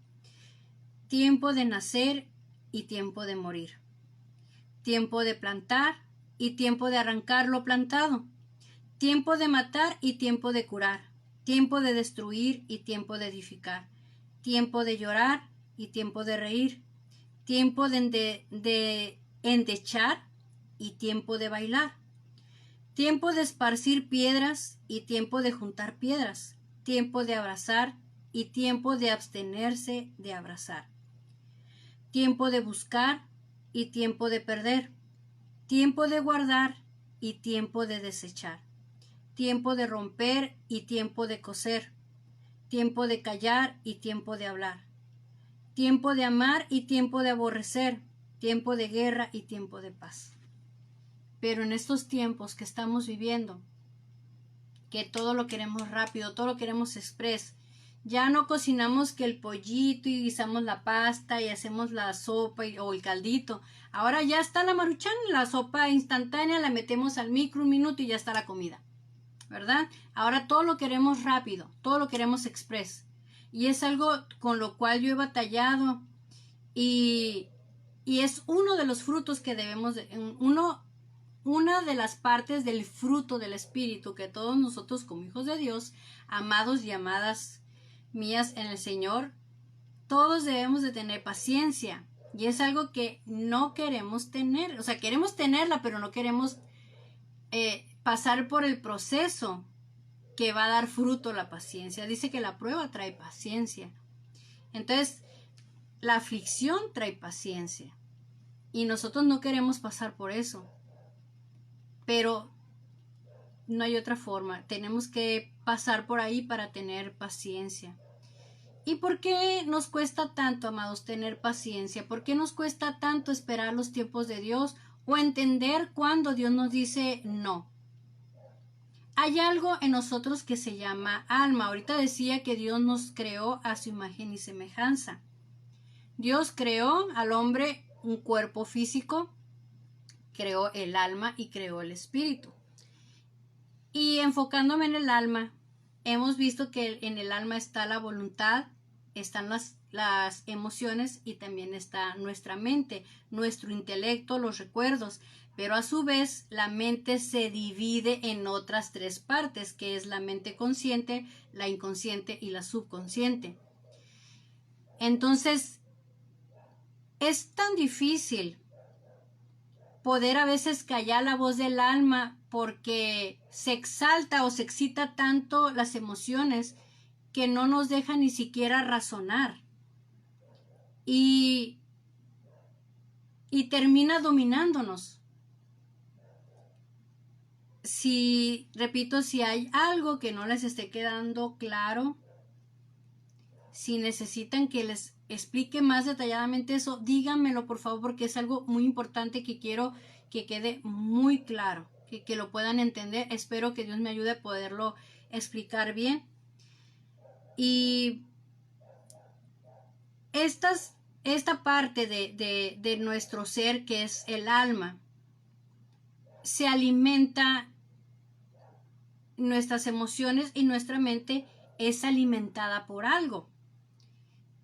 Tiempo de nacer y tiempo de morir. Tiempo de plantar y tiempo de arrancar lo plantado. Tiempo de matar y tiempo de curar. Tiempo de destruir y tiempo de edificar. Tiempo de llorar y tiempo de reír. Tiempo de endechar y tiempo de bailar. Tiempo de esparcir piedras y tiempo de juntar piedras. Tiempo de abrazar y tiempo de abstenerse de abrazar. Tiempo de buscar y tiempo de perder. Tiempo de guardar y tiempo de desechar. Tiempo de romper y tiempo de coser. Tiempo de callar y tiempo de hablar. Tiempo de amar y tiempo de aborrecer. Tiempo de guerra y tiempo de paz. Pero en estos tiempos que estamos viviendo, que todo lo queremos rápido, todo lo queremos express, ya no cocinamos que el pollito y guisamos la pasta y hacemos la sopa o el caldito. Ahora ya está la Maruchan, la sopa instantánea, la metemos al micro un minuto y ya está la comida, ¿verdad? Ahora todo lo queremos rápido, todo lo queremos express. Y es algo con lo cual yo he batallado y es uno de los frutos que debemos una de las partes del fruto del Espíritu que todos nosotros como hijos de Dios, amados y amadas mías en el Señor, todos debemos de tener paciencia. Y es algo que no queremos tener. O sea, queremos tenerla, pero no queremos pasar por el proceso que va a dar fruto la paciencia. Dice que la prueba trae paciencia. Entonces, la aflicción trae paciencia. Y nosotros no queremos pasar por eso. Pero no hay otra forma. Tenemos que pasar por ahí para tener paciencia. ¿Y por qué nos cuesta tanto, amados, tener paciencia? ¿Por qué nos cuesta tanto esperar los tiempos de Dios o entender cuando Dios nos dice no? Hay algo en nosotros que se llama alma. Ahorita decía que Dios nos creó a su imagen y semejanza. Dios creó al hombre un cuerpo físico, creó el alma y creó el espíritu. Y enfocándome en el alma, hemos visto que en el alma está la voluntad, están las emociones y también está nuestra mente, nuestro intelecto, los recuerdos. Pero a su vez, la mente se divide en otras tres partes, que es la mente consciente, la inconsciente y la subconsciente. Entonces, es tan difícil poder a veces callar la voz del alma porque se exalta o se excita tanto las emociones que no nos deja ni siquiera razonar. Y termina dominándonos. Repito, si hay algo que no les esté quedando claro, si necesitan que les explique más detalladamente eso, díganmelo por favor, porque es algo muy importante que quiero que quede muy claro, que lo puedan entender. Espero que Dios me ayude a poderlo explicar bien. Y esta parte de nuestro ser, que es el alma, se alimenta, nuestras emociones y nuestra mente es alimentada por algo.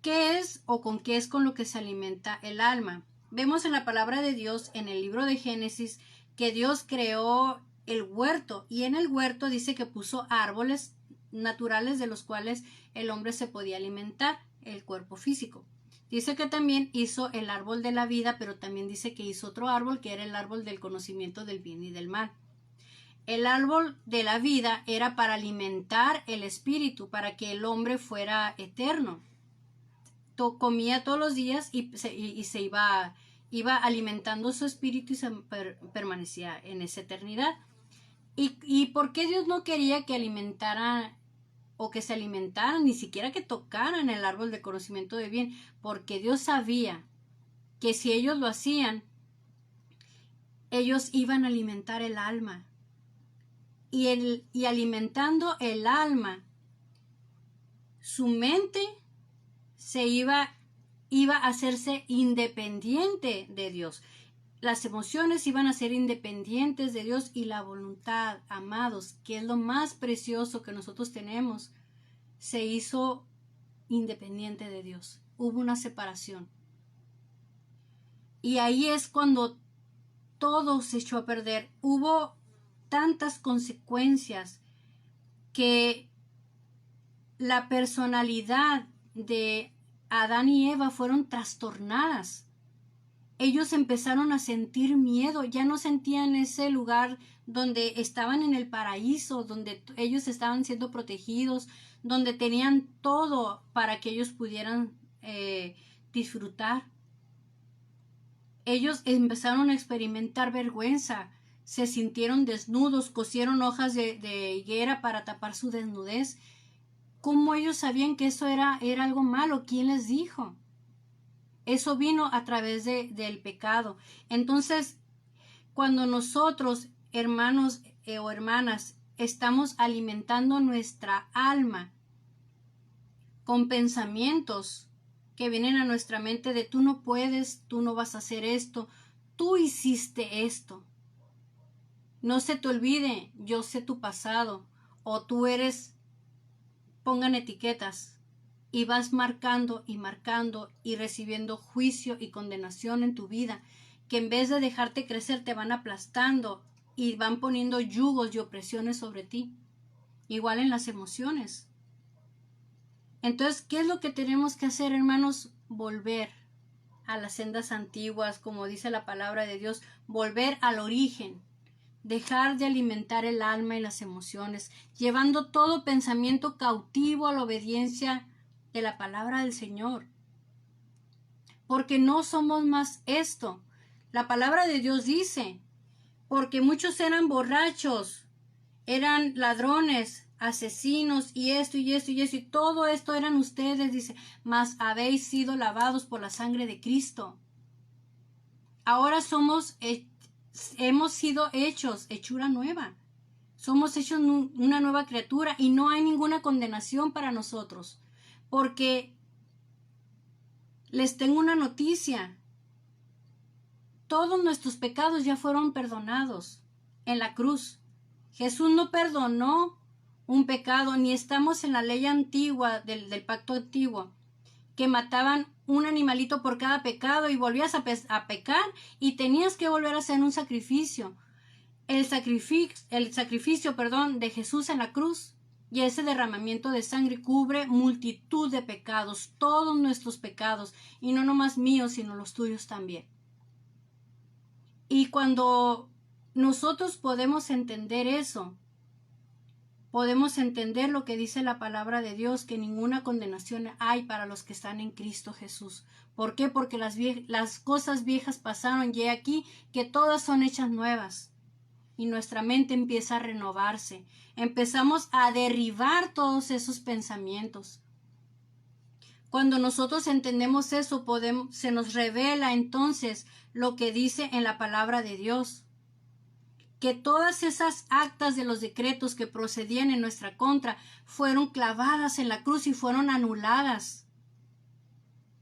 ¿Qué es o con qué es con lo que se alimenta el alma? Vemos en la palabra de Dios, en el libro de Génesis, que Dios creó el huerto, y en el huerto dice que puso árboles naturales de los cuales el hombre se podía alimentar, el cuerpo físico. Dice que también hizo el árbol de la vida, pero también dice que hizo otro árbol, que era el árbol del conocimiento del bien y del mal. El árbol de la vida era para alimentar el espíritu, para que el hombre fuera eterno. Comía todos los días y se iba alimentando su espíritu y permanecía en esa eternidad. ¿Y por qué Dios no quería que alimentaran o que se alimentaran, ni siquiera que tocaran el árbol del conocimiento de bien? Porque Dios sabía que si ellos lo hacían, ellos iban a alimentar el alma. Y alimentando el alma, su mente se iba a hacerse independiente de Dios. Las emociones iban a ser independientes de Dios, y la voluntad, amados, que es lo más precioso que nosotros tenemos, se hizo independiente de Dios. Hubo una separación. Y ahí es cuando todo se echó a perder. Hubo tantas consecuencias que la personalidad de Adán y Eva fueron trastornadas. Ellos empezaron a sentir miedo, ya no sentían ese lugar donde estaban en el paraíso, donde ellos estaban siendo protegidos, donde tenían todo para que ellos pudieran disfrutar. Ellos empezaron a experimentar vergüenza, se sintieron desnudos, cosieron hojas de higuera para tapar su desnudez. ¿Cómo ellos sabían que eso era algo malo? ¿Quién les dijo? Eso vino a través del pecado. Entonces, cuando nosotros, hermanos o hermanas, estamos alimentando nuestra alma con pensamientos que vienen a nuestra mente de tú no puedes, tú no vas a hacer esto, tú hiciste esto. No se te olvide, yo sé tu pasado, o tú eres, pongan etiquetas, y vas marcando y recibiendo juicio y condenación en tu vida, que en vez de dejarte crecer te van aplastando y van poniendo yugos y opresiones sobre ti. Igual en las emociones. Entonces, ¿qué es lo que tenemos que hacer, hermanos? Volver a las sendas antiguas, como dice la palabra de Dios, volver al origen, dejar de alimentar el alma y las emociones, llevando todo pensamiento cautivo a la obediencia de la palabra del Señor. Porque no somos más esto. La palabra de Dios dice, porque muchos eran borrachos, eran ladrones, asesinos, y esto, y esto, y esto, y todo esto eran ustedes, dice, mas habéis sido lavados por la sangre de Cristo. Ahora hemos sido hechos, hechura nueva. Somos hechos una nueva criatura, y no hay ninguna condenación para nosotros. Porque les tengo una noticia. Todos nuestros pecados ya fueron perdonados en la cruz. Jesús no perdonó un pecado, ni estamos en la ley antigua del pacto antiguo, que mataban un animalito por cada pecado y volvías a pecar y tenías que volver a hacer un sacrificio. El sacrificio, de Jesús en la cruz y ese derramamiento de sangre cubre multitud de pecados, todos nuestros pecados, y no nomás míos, sino los tuyos también. Y cuando nosotros podemos entender eso, podemos entender lo que dice la palabra de Dios, que ninguna condenación hay para los que están en Cristo Jesús. ¿Por qué? Porque las cosas viejas pasaron y he aquí que todas son hechas nuevas. Y nuestra mente empieza a renovarse. Empezamos a derribar todos esos pensamientos. Cuando nosotros entendemos eso, se nos revela entonces lo que dice en la palabra de Dios. Que todas esas actas de los decretos que procedían en nuestra contra fueron clavadas en la cruz y fueron anuladas.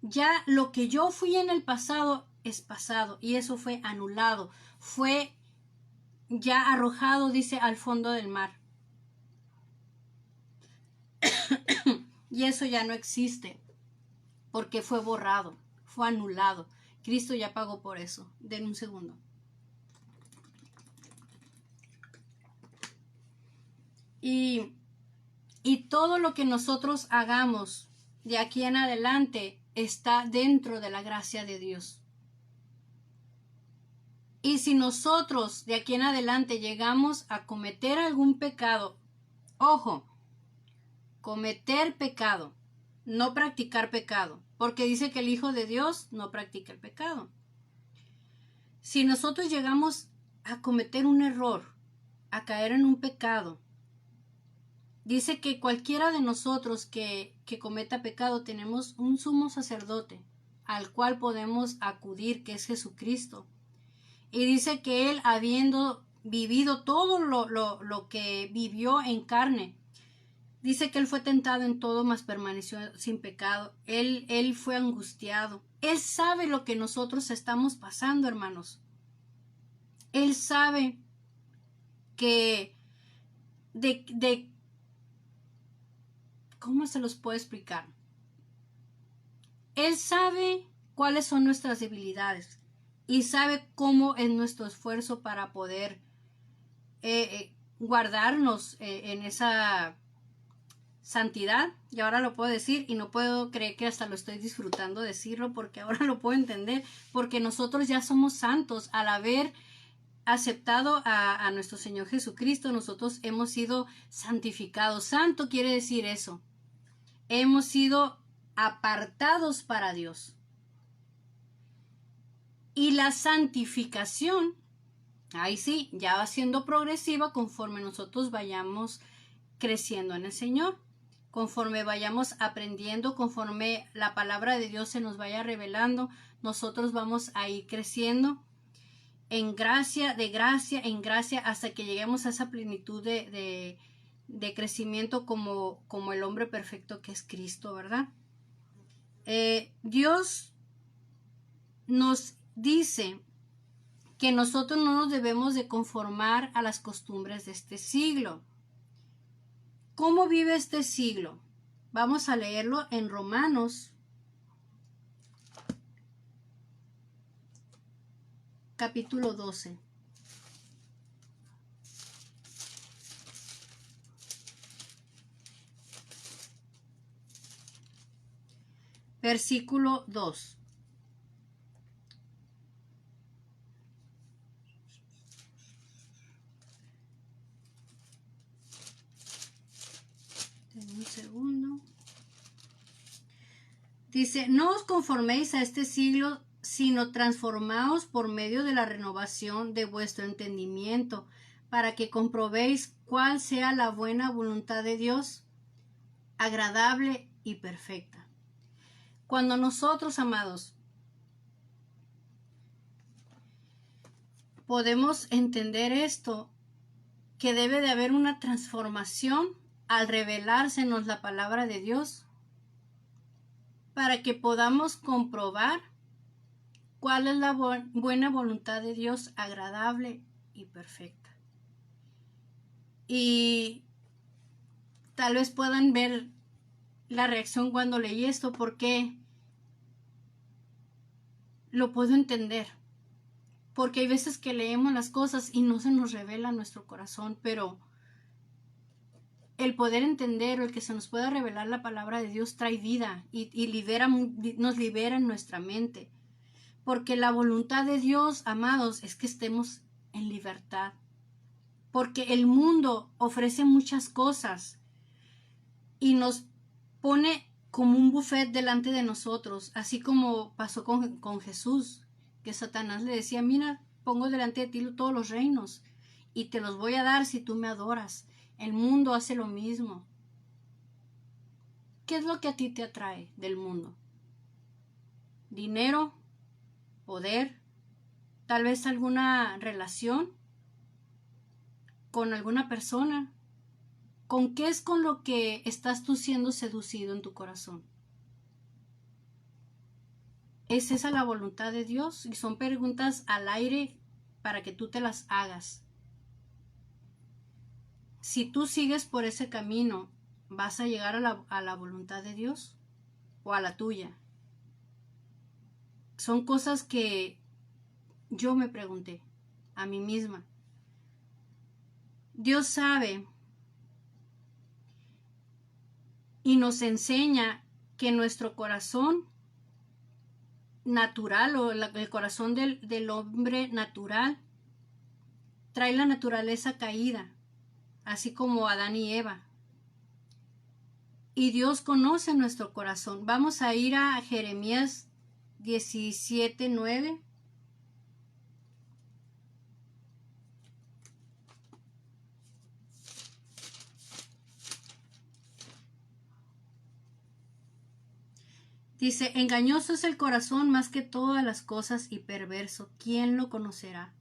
Ya lo que yo fui en el pasado es pasado y eso fue anulado, fue ya arrojado, dice, al fondo del mar. Y eso ya no existe porque fue borrado, fue anulado. Cristo ya pagó por eso. Den un segundo. Y todo lo que nosotros hagamos de aquí en adelante está dentro de la gracia de Dios. Y si nosotros de aquí en adelante llegamos a cometer algún pecado, ojo, cometer pecado, no practicar pecado, porque dice que el Hijo de Dios no practica el pecado. Si nosotros llegamos a cometer un error, a caer en un pecado, dice que cualquiera de nosotros que cometa pecado tenemos un sumo sacerdote al cual podemos acudir, que es Jesucristo. Y dice que Él, habiendo vivido todo lo que vivió en carne, dice que Él fue tentado en todo, mas permaneció sin pecado. Él fue angustiado. Él sabe lo que nosotros estamos pasando, hermanos. Él sabe que ¿cómo se los puedo explicar? Él sabe cuáles son nuestras debilidades y sabe cómo es nuestro esfuerzo para poder guardarnos en esa santidad. Y ahora lo puedo decir y no puedo creer que hasta lo estoy disfrutando decirlo, porque ahora lo puedo entender, porque nosotros ya somos santos al haber aceptado a nuestro Señor Jesucristo. Nosotros hemos sido santificados. Santo quiere decir eso. Hemos sido apartados para Dios. Y la santificación, ahí sí, ya va siendo progresiva conforme nosotros vayamos creciendo en el Señor, conforme vayamos aprendiendo, conforme la palabra de Dios se nos vaya revelando, nosotros vamos a ir creciendo en gracia, de gracia en gracia, hasta que lleguemos a esa plenitud de crecimiento como el hombre perfecto que es Cristo, ¿verdad? Dios nos dice que nosotros no nos debemos de conformar a las costumbres de este siglo. ¿Cómo vive este siglo? Vamos a leerlo en Romanos capítulo 12. Versículo 2. Un segundo. Dice, no os conforméis a este siglo, sino transformaos por medio de la renovación de vuestro entendimiento, para que comprobéis cuál sea la buena voluntad de Dios, agradable y perfecta. Cuando nosotros, amados, podemos entender esto, que debe de haber una transformación al revelársenos la palabra de Dios, para que podamos comprobar cuál es la buena voluntad de Dios, agradable y perfecta. Y tal vez puedan ver la reacción cuando leí esto, porque lo puedo entender. Porque hay veces que leemos las cosas y no se nos revela nuestro corazón, pero el poder entender o el que se nos pueda revelar la palabra de Dios trae vida y nos libera en nuestra mente. Porque la voluntad de Dios, amados, es que estemos en libertad. Porque el mundo ofrece muchas cosas y nos pone como un buffet delante de nosotros, así como pasó con Jesús, que Satanás le decía, mira, pongo delante de ti todos los reinos y te los voy a dar si tú me adoras. El mundo hace lo mismo. ¿Qué es lo que a ti te atrae del mundo? ¿Dinero? ¿Poder? ¿Tal vez alguna relación con alguna persona? ¿Con qué es con lo que estás tú siendo seducido en tu corazón? ¿Es esa la voluntad de Dios? Y son preguntas al aire para que tú te las hagas. Si tú sigues por ese camino, ¿vas a llegar a la voluntad de Dios o a la tuya? Son cosas que yo me pregunté a mí misma. Dios sabe y nos enseña que nuestro corazón natural o el corazón del hombre natural trae la naturaleza caída, así como Adán y Eva. Y Dios conoce nuestro corazón. Vamos a ir a Jeremías 17:9. Dice, engañoso es el corazón más que todas las cosas y perverso. ¿Quién lo conocerá?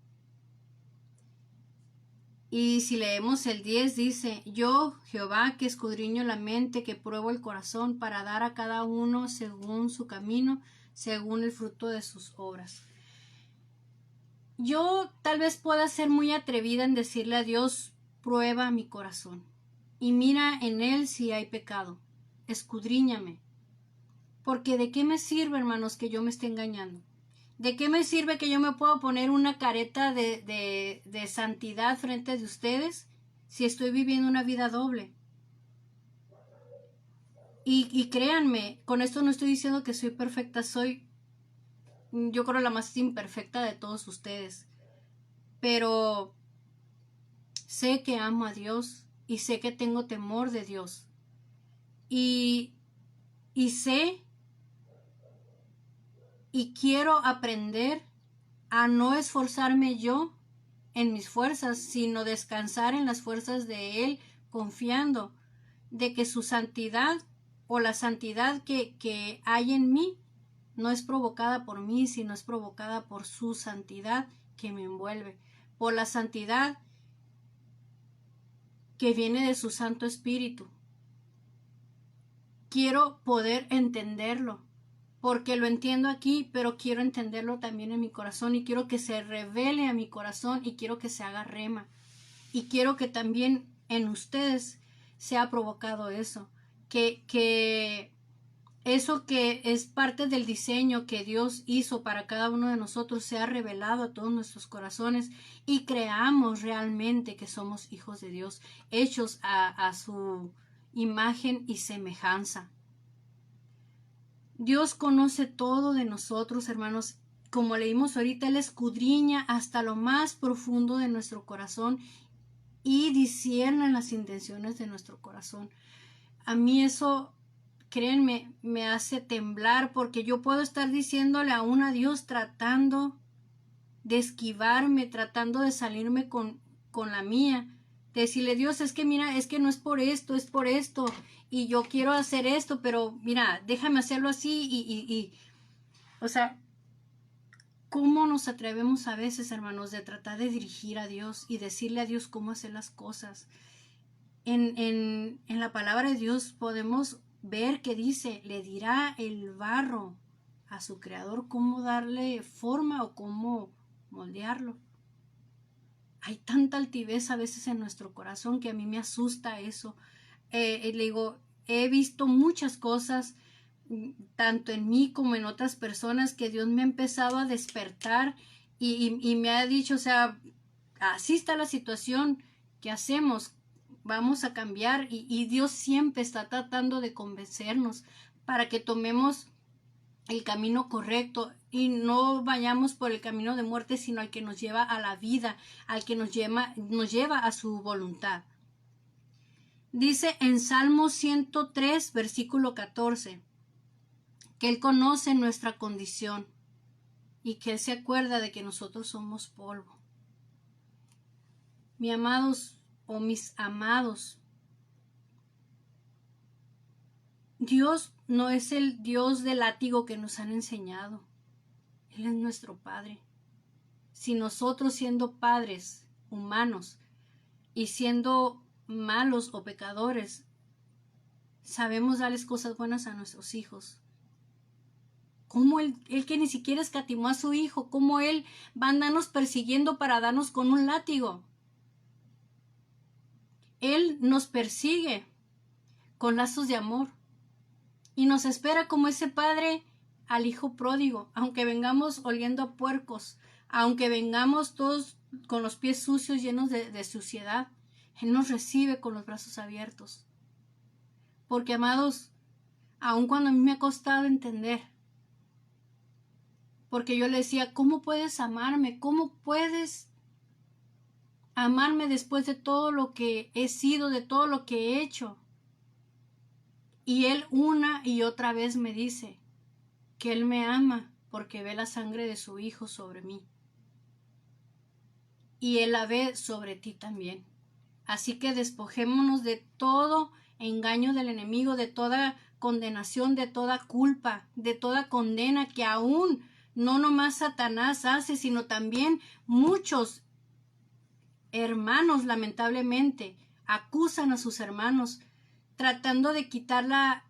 Y si leemos el 10 dice, yo, Jehová, que escudriño la mente, que pruebo el corazón para dar a cada uno según su camino, según el fruto de sus obras. Yo tal vez pueda ser muy atrevida en decirle a Dios, prueba mi corazón y mira en él si hay pecado, escudriñame. Porque ¿de qué me sirve, hermanos, que yo me esté engañando? ¿De qué me sirve que yo me pueda poner una careta de santidad frente de ustedes si estoy viviendo una vida doble? Y créanme, con esto no estoy diciendo que soy perfecta, soy, yo creo, la más imperfecta de todos ustedes. Pero sé que amo a Dios y sé que tengo temor de Dios. Y sé y quiero aprender a no esforzarme yo en mis fuerzas, sino descansar en las fuerzas de Él, confiando de que su santidad o la santidad que hay en mí no es provocada por mí, sino es provocada por su santidad que me envuelve, por la santidad que viene de su Santo Espíritu. Quiero poder entenderlo, porque lo entiendo aquí, pero quiero entenderlo también en mi corazón y quiero que se revele a mi corazón y quiero que se haga rema. Y quiero que también en ustedes sea provocado eso, que eso que es parte del diseño que Dios hizo para cada uno de nosotros sea revelado a todos nuestros corazones y creamos realmente que somos hijos de Dios, hechos a su imagen y semejanza. Dios conoce todo de nosotros, hermanos. Como leímos ahorita, Él escudriña hasta lo más profundo de nuestro corazón y discierne las intenciones de nuestro corazón. A mí eso, créanme, me hace temblar porque yo puedo estar diciéndole aún a Dios tratando de esquivarme, tratando de salirme con la mía. Decirle, Dios, es que mira, es que no es por esto, es por esto. Y yo quiero hacer esto, pero mira, déjame hacerlo así o sea, ¿cómo nos atrevemos a veces, hermanos, de tratar de dirigir a Dios y decirle a Dios cómo hacer las cosas? En la palabra de Dios podemos ver que dice, le dirá el barro a su creador cómo darle forma o cómo moldearlo. Hay tanta altivez a veces en nuestro corazón que a mí me asusta eso. Le digo, he visto muchas cosas tanto en mí como en otras personas, que Dios me ha empezado a despertar y me ha dicho, o sea, así está la situación, ¿qué hacemos? Vamos a cambiar y Dios siempre está tratando de convencernos para que tomemos el camino correcto y no vayamos por el camino de muerte, sino al que nos lleva a la vida, al que nos lleva a su voluntad. Dice en Salmo 103, versículo 14, que Él conoce nuestra condición y que Él se acuerda de que nosotros somos polvo. Mis amados o mis amados, Dios no es el Dios del látigo que nos han enseñado. Él es nuestro Padre. Si nosotros, siendo padres humanos y siendo malos o pecadores, sabemos darles cosas buenas a nuestros hijos, ¿cómo él que ni siquiera escatimó a su hijo, cómo Él va a andarnos persiguiendo para darnos con un látigo? Él nos persigue con lazos de amor y nos espera como ese padre al hijo pródigo, aunque vengamos oliendo a puercos, aunque vengamos todos con los pies sucios, llenos de suciedad. Él nos recibe con los brazos abiertos. Porque, amados, aun cuando a mí me ha costado entender, porque yo le decía, ¿cómo puedes amarme? ¿Cómo puedes amarme después de todo lo que he sido, de todo lo que he hecho? Y Él una y otra vez me dice que Él me ama porque ve la sangre de su Hijo sobre mí. Y Él la ve sobre ti también. Así que despojémonos de todo engaño del enemigo, de toda condenación, de toda culpa, de toda condena que aún no nomás Satanás hace, sino también muchos hermanos, lamentablemente, acusan a sus hermanos tratando de quitar la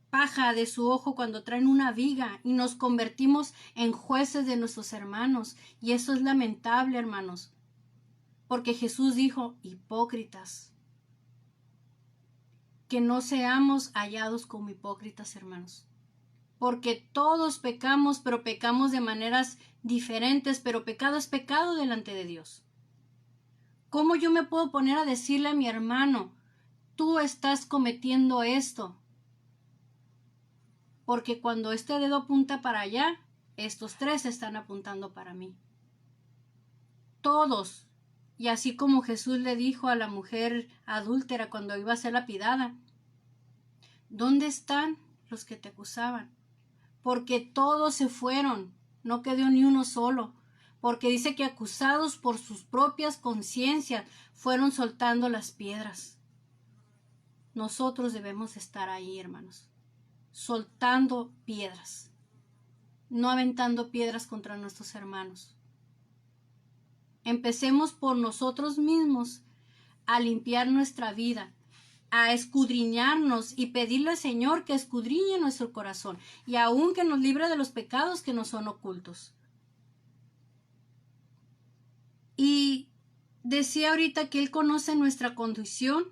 paja de su ojo cuando traen una viga, y nos convertimos en jueces de nuestros hermanos. Y eso es lamentable, hermanos, porque Jesús dijo, hipócritas, que no seamos hallados como hipócritas, hermanos, porque todos pecamos, pero pecamos de maneras diferentes, pero pecado es pecado delante de Dios. ¿Cómo yo me puedo poner a decirle a mi hermano, tú estás cometiendo esto? Porque cuando este dedo apunta para allá, estos tres están apuntando para mí. Todos. Y así como Jesús le dijo a la mujer adúltera cuando iba a ser lapidada, ¿dónde están los que te acusaban? Porque todos se fueron, no quedó ni uno solo. Porque dice que acusados por sus propias conciencias fueron soltando las piedras. Nosotros debemos estar ahí, hermanos, soltando piedras, no aventando piedras contra nuestros hermanos. Empecemos por nosotros mismos a limpiar nuestra vida, a escudriñarnos y pedirle al Señor que escudriñe nuestro corazón y aun que nos libre de los pecados que nos son ocultos. Y decía ahorita que Él conoce nuestra condición,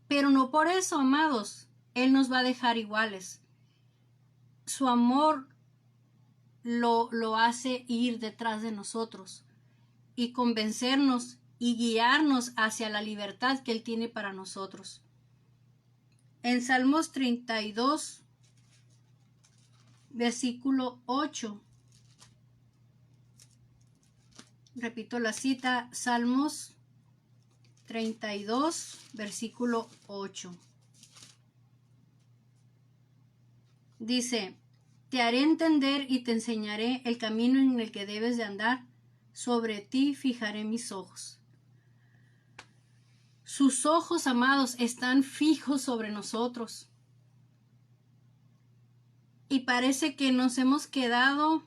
pero no por eso, amados, Él nos va a dejar iguales. Su amor lo hace ir detrás de nosotros y convencernos y guiarnos hacia la libertad que Él tiene para nosotros. En Salmos 32, versículo 8, repito la cita, Salmos 32, versículo 8. Dice, te haré entender y te enseñaré el camino en el que debes de andar. Sobre ti fijaré mis ojos. Sus ojos, amados, están fijos sobre nosotros. Y parece que nos hemos quedado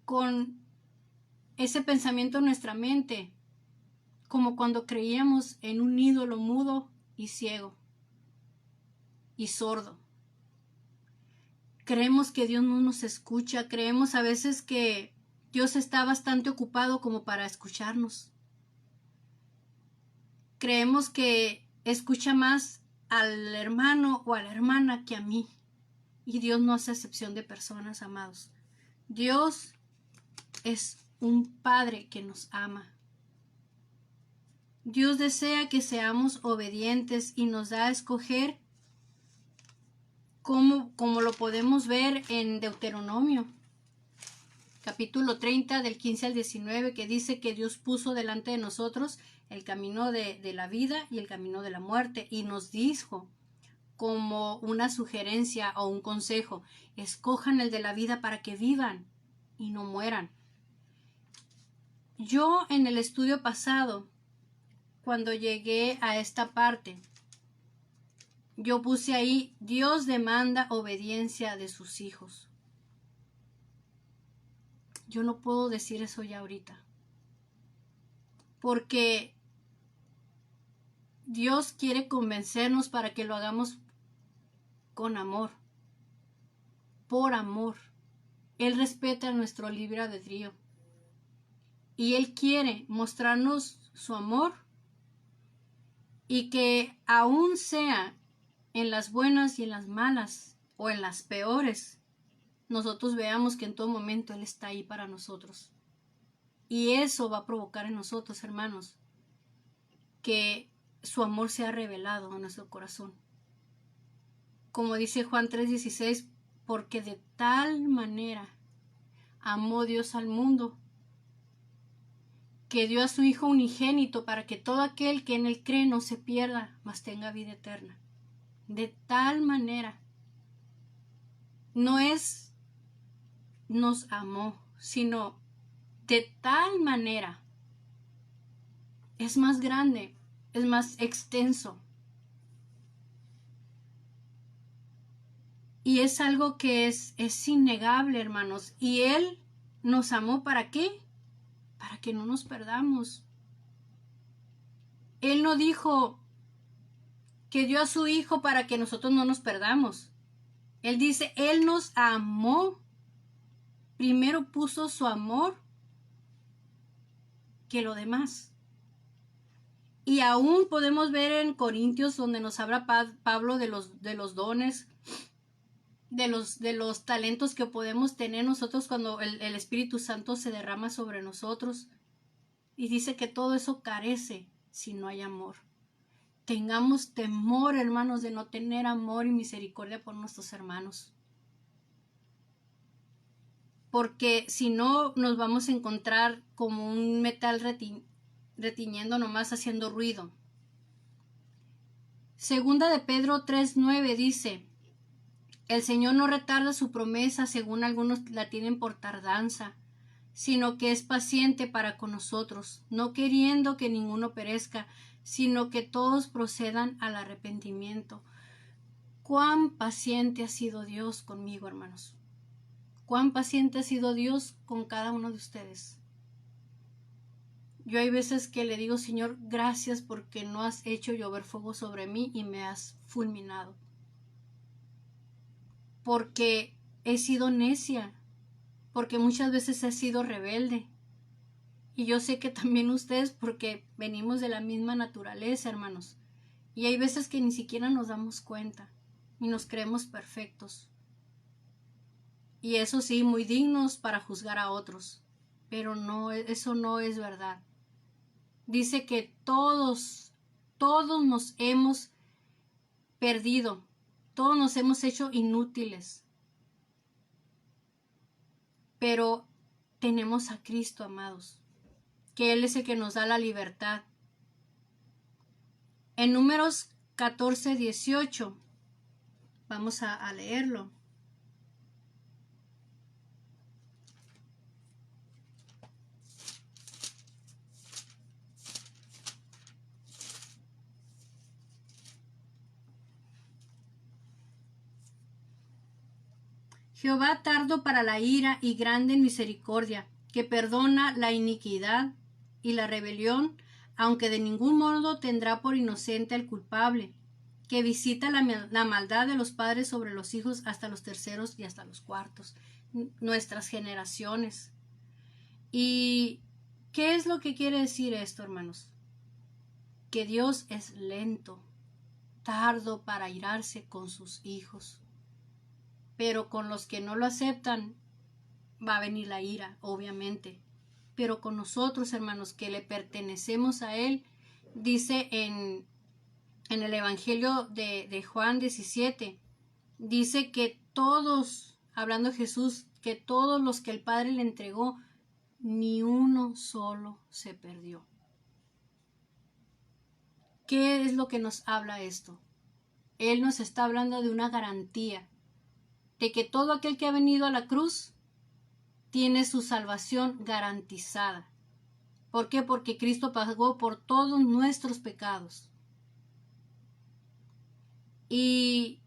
con ese pensamiento en nuestra mente, como cuando creíamos en un ídolo mudo y ciego y sordo. Creemos que Dios no nos escucha, creemos a veces que Dios está bastante ocupado como para escucharnos. Creemos que escucha más al hermano o a la hermana que a mí. Y Dios no hace excepción de personas, amados. Dios es un Padre que nos ama. Dios desea que seamos obedientes y nos da a escoger como lo podemos ver en Deuteronomio, capítulo 30, del 15 al 19, que dice que Dios puso delante de nosotros el camino de la vida y el camino de la muerte, y nos dijo como una sugerencia o un consejo: escojan el de la vida para que vivan y no mueran. Yo en el estudio pasado, cuando llegué a esta parte, yo puse ahí: Dios demanda obediencia de sus hijos. Yo no puedo decir eso ya ahorita, porque Dios quiere convencernos para que lo hagamos con amor, por amor. Él respeta nuestro libre albedrío y Él quiere mostrarnos su amor, y que aún sea en las buenas y en las malas o en las peores, nosotros veamos que en todo momento Él está ahí para nosotros. Y eso va a provocar en nosotros, hermanos, que su amor sea revelado en nuestro corazón. Como dice Juan 3:16, porque de tal manera amó Dios al mundo, que dio a su Hijo unigénito, para que todo aquel que en Él cree no se pierda, mas tenga vida eterna. De tal manera. No es nos amó, sino de tal manera. Es más grande, es más extenso. Y es algo que es innegable, hermanos. Y Él nos amó, ¿para qué? Para que no nos perdamos. Él no dijo que dio a su Hijo para que nosotros no nos perdamos. Él dice, Él nos amó. Primero puso su amor que lo demás. Y aún podemos ver en Corintios, donde nos habla Pablo de los dones, de los talentos que podemos tener nosotros cuando el Espíritu Santo se derrama sobre nosotros. Y dice que todo eso carece si no hay amor. Tengamos temor, hermanos, de no tener amor y misericordia por nuestros hermanos. Porque si no, nos vamos a encontrar como un metal retiñendo nomás, haciendo ruido. Segunda de Pedro 3:9 dice: el Señor no retarda su promesa, según algunos la tienen por tardanza, sino que es paciente para con nosotros, no queriendo que ninguno perezca, sino que todos procedan al arrepentimiento. Cuán paciente ha sido Dios conmigo, hermanos. Cuán paciente ha sido Dios con cada uno de ustedes. Yo hay veces que le digo: Señor, gracias porque no has hecho llover fuego sobre mí y me has fulminado. Porque he sido necia, porque muchas veces he sido rebelde. Y yo sé que también ustedes, porque venimos de la misma naturaleza, hermanos. Y hay veces que ni siquiera nos damos cuenta y nos creemos perfectos. Y eso sí, muy dignos para juzgar a otros. Pero no, eso no es verdad. Dice que todos nos hemos perdido. Todos nos hemos hecho inútiles. Pero tenemos a Cristo, amados, que Él es el que nos da la libertad. En Números 14:18, vamos a leerlo. Jehová tardo para la ira y grande en misericordia, que perdona la iniquidad y la rebelión, aunque de ningún modo tendrá por inocente al culpable, que visita la maldad de los padres sobre los hijos hasta los terceros y hasta los cuartos, nuestras generaciones. ¿Y qué es lo que quiere decir esto, hermanos? Que Dios es lento. tardo para airarse con sus hijos. Pero con los que no lo aceptan va a venir la ira, obviamente. Pero con nosotros, hermanos, que le pertenecemos a Él, dice en el Evangelio de Juan 17, dice que todos, hablando Jesús, que todos los que el Padre le entregó, ni uno solo se perdió. ¿Qué es lo que nos habla esto? Él nos está hablando de una garantía, de que todo aquel que ha venido a la cruz tiene su salvación garantizada. ¿Por qué? Porque Cristo pagó por todos nuestros pecados. Y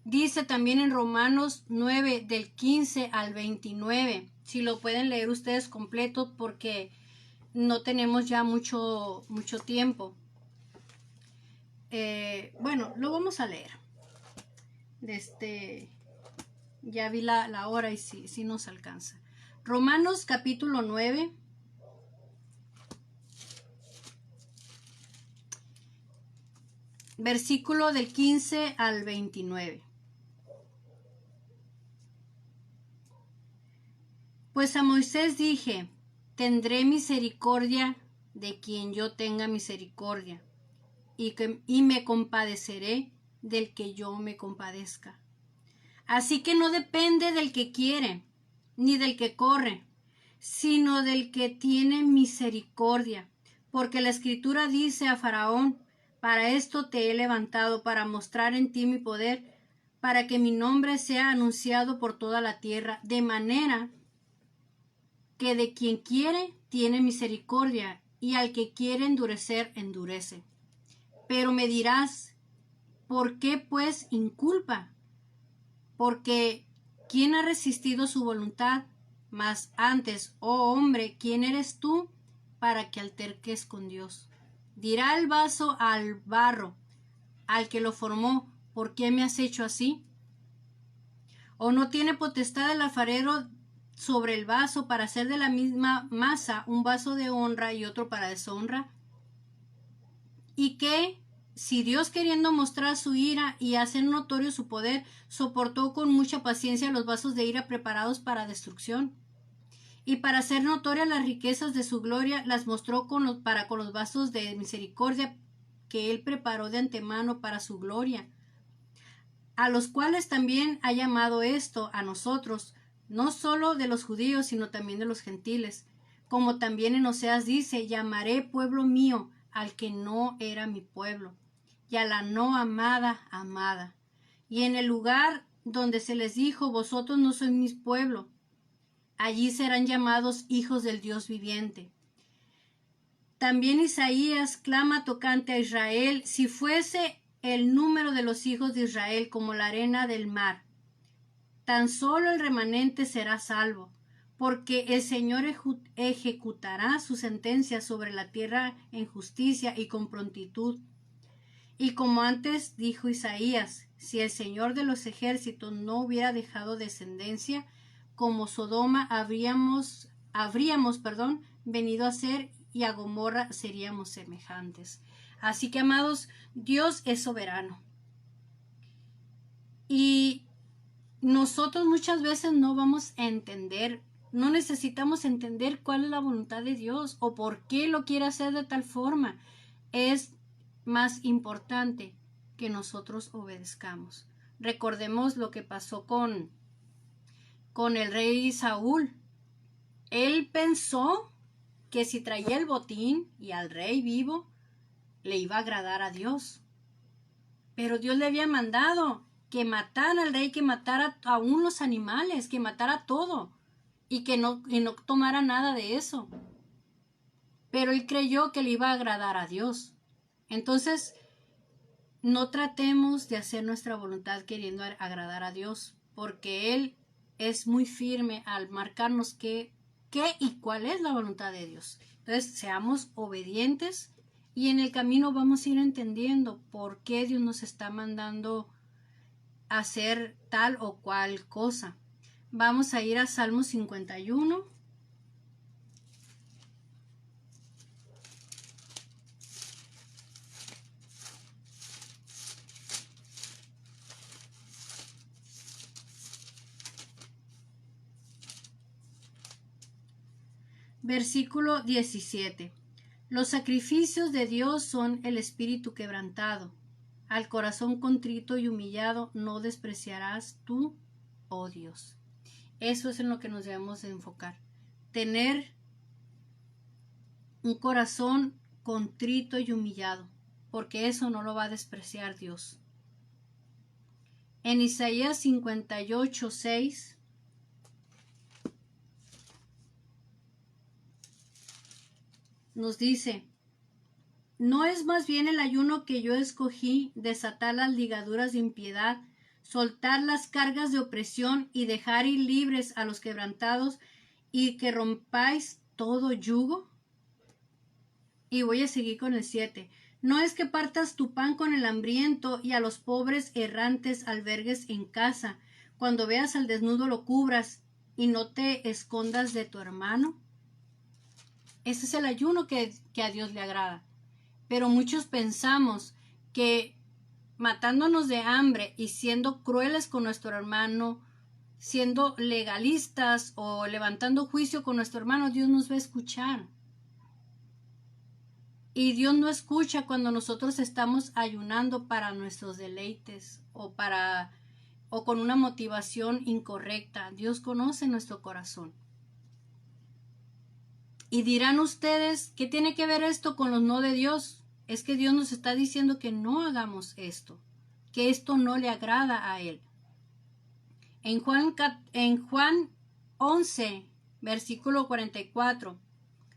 dice también en Romanos 9, del 15 al 29, si lo pueden leer ustedes completo porque no tenemos ya mucho tiempo. Bueno, lo vamos a leer. Ya vi la hora y sí nos alcanza. Romanos capítulo 9. Versículo del 15 al 29. Pues a Moisés dije, tendré misericordia de quien yo tenga misericordia, y me compadeceré del que yo me compadezca. Así que no depende del que quiere, ni del que corre, sino del que tiene misericordia, porque la Escritura dice a Faraón, para esto te he levantado, para mostrar en ti mi poder, para que mi nombre sea anunciado por toda la tierra, de manera que de quien quiere tiene misericordia, y al que quiere endurecer, endurece. Pero me dirás, ¿por qué pues inculpa? Porque ¿quién ha resistido su voluntad? Mas antes, oh hombre, ¿quién eres tú para que alterques con Dios? Dirá el vaso al barro, al que lo formó, ¿por qué me has hecho así? ¿O no tiene potestad el alfarero sobre el vaso para hacer de la misma masa un vaso de honra y otro para deshonra? ¿Y qué? Si Dios, queriendo mostrar su ira y hacer notorio su poder, soportó con mucha paciencia los vasos de ira preparados para destrucción, y para hacer notorias las riquezas de su gloria, las mostró para con los vasos de misericordia que él preparó de antemano para su gloria, a los cuales también ha llamado esto a nosotros, no solo de los judíos, sino también de los gentiles, como también en Oseas dice, llamaré pueblo mío al que no era mi pueblo, y a la no amada, amada. Y en el lugar donde se les dijo, vosotros no sois mi pueblo, allí serán llamados hijos del Dios viviente. También Isaías clama tocante a Israel, si fuese el número de los hijos de Israel como la arena del mar, tan solo el remanente será salvo, porque el Señor ejecutará su sentencia sobre la tierra en justicia y con prontitud. Y como antes dijo Isaías, si el Señor de los ejércitos no hubiera dejado descendencia, como Sodoma habríamos venido a ser, y a Gomorra seríamos semejantes. Así que, amados, Dios es soberano. Y nosotros muchas veces no vamos a entender, no necesitamos entender cuál es la voluntad de Dios o por qué lo quiere hacer de tal forma. Es más importante que nosotros obedezcamos. Recordemos lo que pasó con el rey Saúl. Él pensó que si traía el botín y al rey vivo, le iba a agradar a Dios. Pero Dios le había mandado que matara al rey, que matara aún los animales, que matara todo y que no tomara nada de eso. Pero él creyó que le iba a agradar a Dios. Entonces, no tratemos de hacer nuestra voluntad queriendo agradar a Dios, porque Él es muy firme al marcarnos qué y cuál es la voluntad de Dios. Entonces, seamos obedientes y en el camino vamos a ir entendiendo por qué Dios nos está mandando hacer tal o cual cosa. Vamos a ir a Salmo 51. Versículo 17. Los sacrificios de Dios son el espíritu quebrantado. Al corazón contrito y humillado no despreciarás tú, oh Dios. Eso es en lo que nos debemos de enfocar. Tener un corazón contrito y humillado, porque eso no lo va a despreciar Dios. En Isaías 58:6 nos dice: ¿no es más bien el ayuno que yo escogí, desatar las ligaduras de impiedad, soltar las cargas de opresión y dejar ir libres a los quebrantados, y que rompáis todo yugo? Y voy a seguir con el 7. ¿No es que partas tu pan con el hambriento y a los pobres errantes albergues en casa? Cuando veas al desnudo lo cubras y no te escondas de tu hermano. Ese es el ayuno que a Dios le agrada. Pero muchos pensamos que matándonos de hambre y siendo crueles con nuestro hermano, siendo legalistas o levantando juicio con nuestro hermano, Dios nos va a escuchar. Y Dios no escucha cuando nosotros estamos ayunando para nuestros deleites o con una motivación incorrecta. Dios conoce nuestro corazón. Y dirán ustedes, ¿qué tiene que ver esto con los no de Dios? Es que Dios nos está diciendo que no hagamos esto, que esto no le agrada a Él. En Juan 11, versículo 44,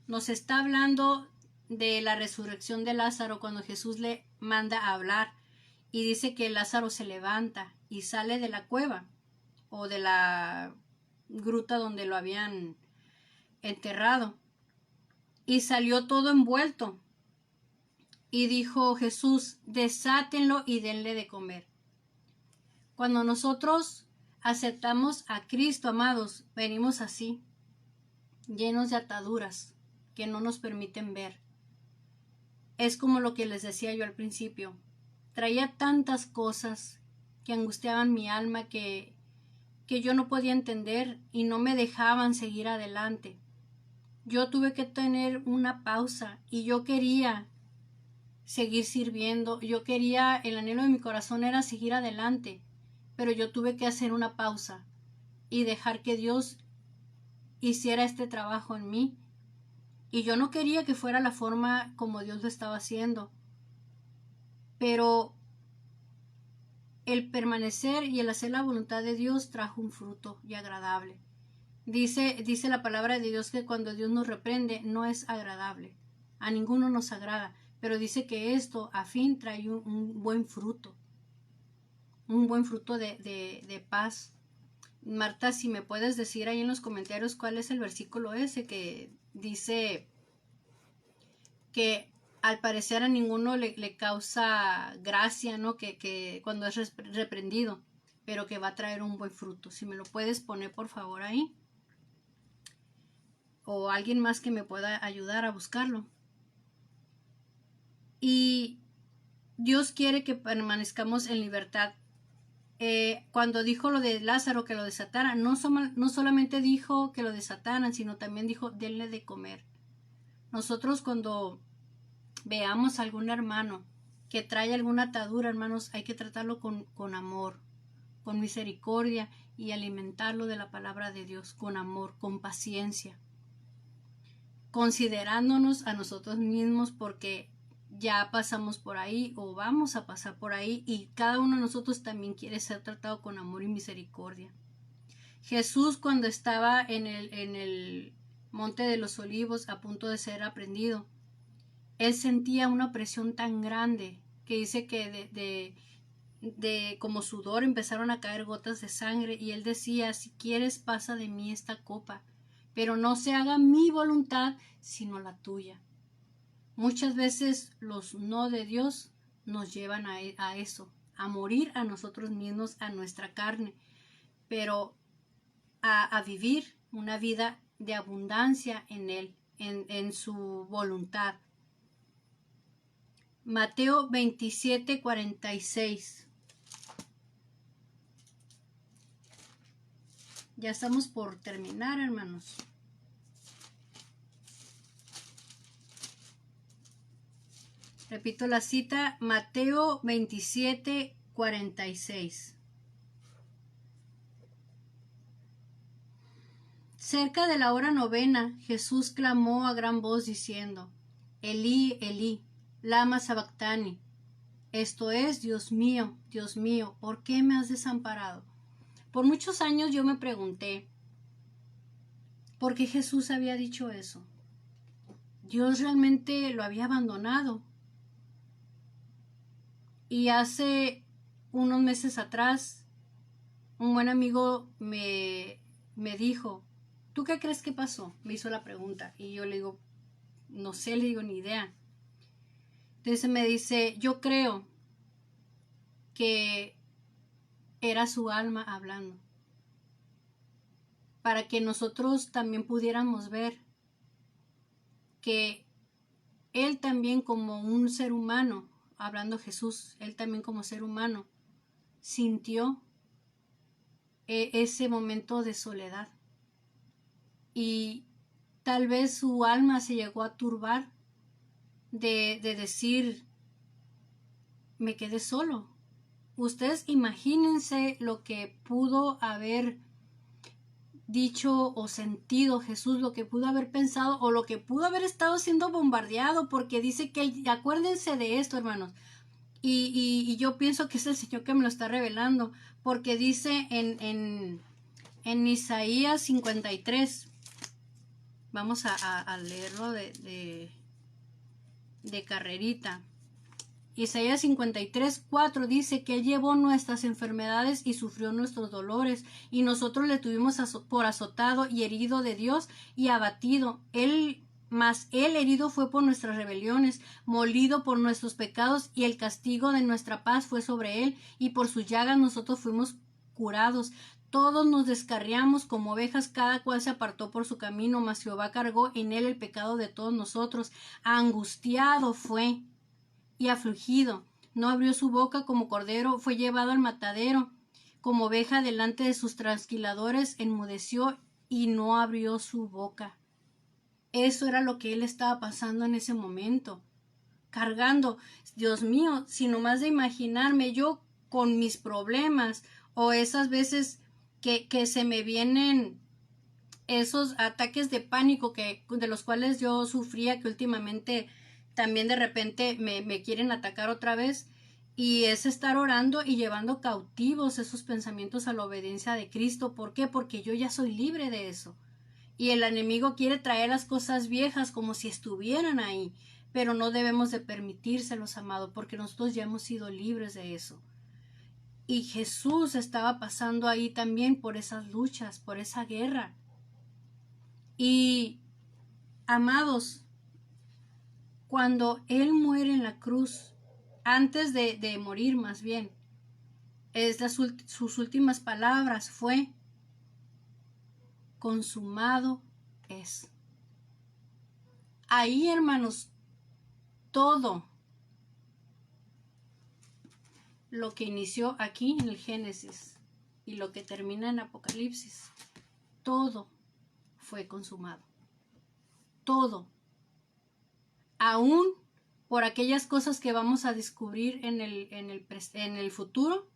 nos está hablando de la resurrección de Lázaro cuando Jesús le manda a hablar y dice que Lázaro se levanta y sale de la cueva o de la gruta donde lo habían enterrado y salió todo envuelto y dijo Jesús: desátenlo y denle de comer. Cuando nosotros aceptamos a Cristo, amados, venimos así, llenos de ataduras que no nos permiten ver. Es como lo que les decía yo al principio. Traía tantas cosas que angustiaban mi alma que yo no podía entender y no me dejaban seguir adelante. Yo tuve que tener una pausa y yo quería seguir sirviendo. El anhelo de mi corazón era seguir adelante, pero yo tuve que hacer una pausa y dejar que Dios hiciera este trabajo en mí. Y yo no quería que fuera la forma como Dios lo estaba haciendo, pero el permanecer y el hacer la voluntad de Dios trajo un fruto y agradable. Dice la palabra de Dios que cuando Dios nos reprende no es agradable, a ninguno nos agrada, pero dice que esto a fin trae un buen fruto de paz. Marta, si me puedes decir ahí en los comentarios cuál es el versículo ese que dice que al parecer a ninguno le causa gracia, ¿no? Que cuando es reprendido, pero que va a traer un buen fruto. Si me lo puedes poner por favor ahí. O alguien más que me pueda ayudar a buscarlo. Y Dios quiere que permanezcamos en libertad. Cuando dijo lo de Lázaro que lo desataran, no solamente dijo que lo desataran, sino también dijo denle de comer. Nosotros cuando veamos a algún hermano que trae alguna atadura, hermanos, hay que tratarlo con amor, con misericordia y alimentarlo de la palabra de Dios con amor, con paciencia, considerándonos a nosotros mismos porque ya pasamos por ahí o vamos a pasar por ahí y cada uno de nosotros también quiere ser tratado con amor y misericordia. Jesús cuando estaba en el Monte de los Olivos a punto de ser aprendido, él sentía una presión tan grande que dice que de como sudor empezaron a caer gotas de sangre y él decía: si quieres pasa de mí esta copa, pero no se haga mi voluntad sino la tuya. Muchas veces los no de Dios nos llevan a eso, a morir a nosotros mismos, a nuestra carne, pero a vivir una vida de abundancia en Él, en su voluntad. Mateo 27:46. Ya estamos por terminar, hermanos. Repito la cita, Mateo 27:46. Cerca de la hora novena, Jesús clamó a gran voz diciendo, Elí, Elí, lama sabactani. Esto es, Dios mío, ¿por qué me has desamparado? Por muchos años yo me pregunté, ¿por qué Jesús había dicho eso? ¿Dios realmente lo había abandonado? Y hace unos meses atrás, un buen amigo me dijo, ¿tú qué crees que pasó? Me hizo la pregunta y yo le digo, no sé, le digo, ni idea. Entonces me dice, yo creo que era su alma hablando, para que nosotros también pudiéramos ver que él también como un ser humano, hablando Jesús, él también como ser humano, sintió ese momento de soledad. Y tal vez su alma se llegó a turbar de decir, me quedé solo. Ustedes imagínense lo que pudo haber dicho o sentido Jesús, lo que pudo haber pensado o lo que pudo haber estado siendo bombardeado, porque dice que, acuérdense de esto, hermanos, y yo pienso que es el Señor que me lo está revelando, porque dice en Isaías 53, vamos a leerlo de carrerita. Isaías 53:4 dice que Él llevó nuestras enfermedades y sufrió nuestros dolores, y nosotros le tuvimos por azotado y herido de Dios y abatido. Mas Él herido fue por nuestras rebeliones, molido por nuestros pecados, y el castigo de nuestra paz fue sobre Él, y por sus llagas nosotros fuimos curados. Todos nos descarriamos como ovejas, cada cual se apartó por su camino, mas Jehová cargó en Él el pecado de todos nosotros. Angustiado fue y afligido, no abrió su boca, como cordero fue llevado al matadero, como oveja delante de sus trasquiladores enmudeció y no abrió su boca. Eso era lo que él estaba pasando en ese momento, cargando. Dios mío, si nomás de imaginarme yo con mis problemas, o esas veces que se me vienen esos ataques de pánico de los cuales yo sufría, que últimamente también de repente me quieren atacar otra vez, y es estar orando y llevando cautivos esos pensamientos a la obediencia de Cristo. ¿Por qué? Porque yo ya soy libre de eso. Y el enemigo quiere traer las cosas viejas como si estuvieran ahí, pero no debemos de permitírselos, amado, porque nosotros ya hemos sido libres de eso. Y Jesús estaba pasando ahí también por esas luchas, por esa guerra. Y, amados, cuando Él muere en la cruz, antes de morir más bien, sus últimas palabras fue, consumado es. Ahí, hermanos, todo lo que inició aquí en el Génesis y lo que termina en Apocalipsis, todo fue consumado. Todo. Aún por aquellas cosas que vamos a descubrir en el futuro,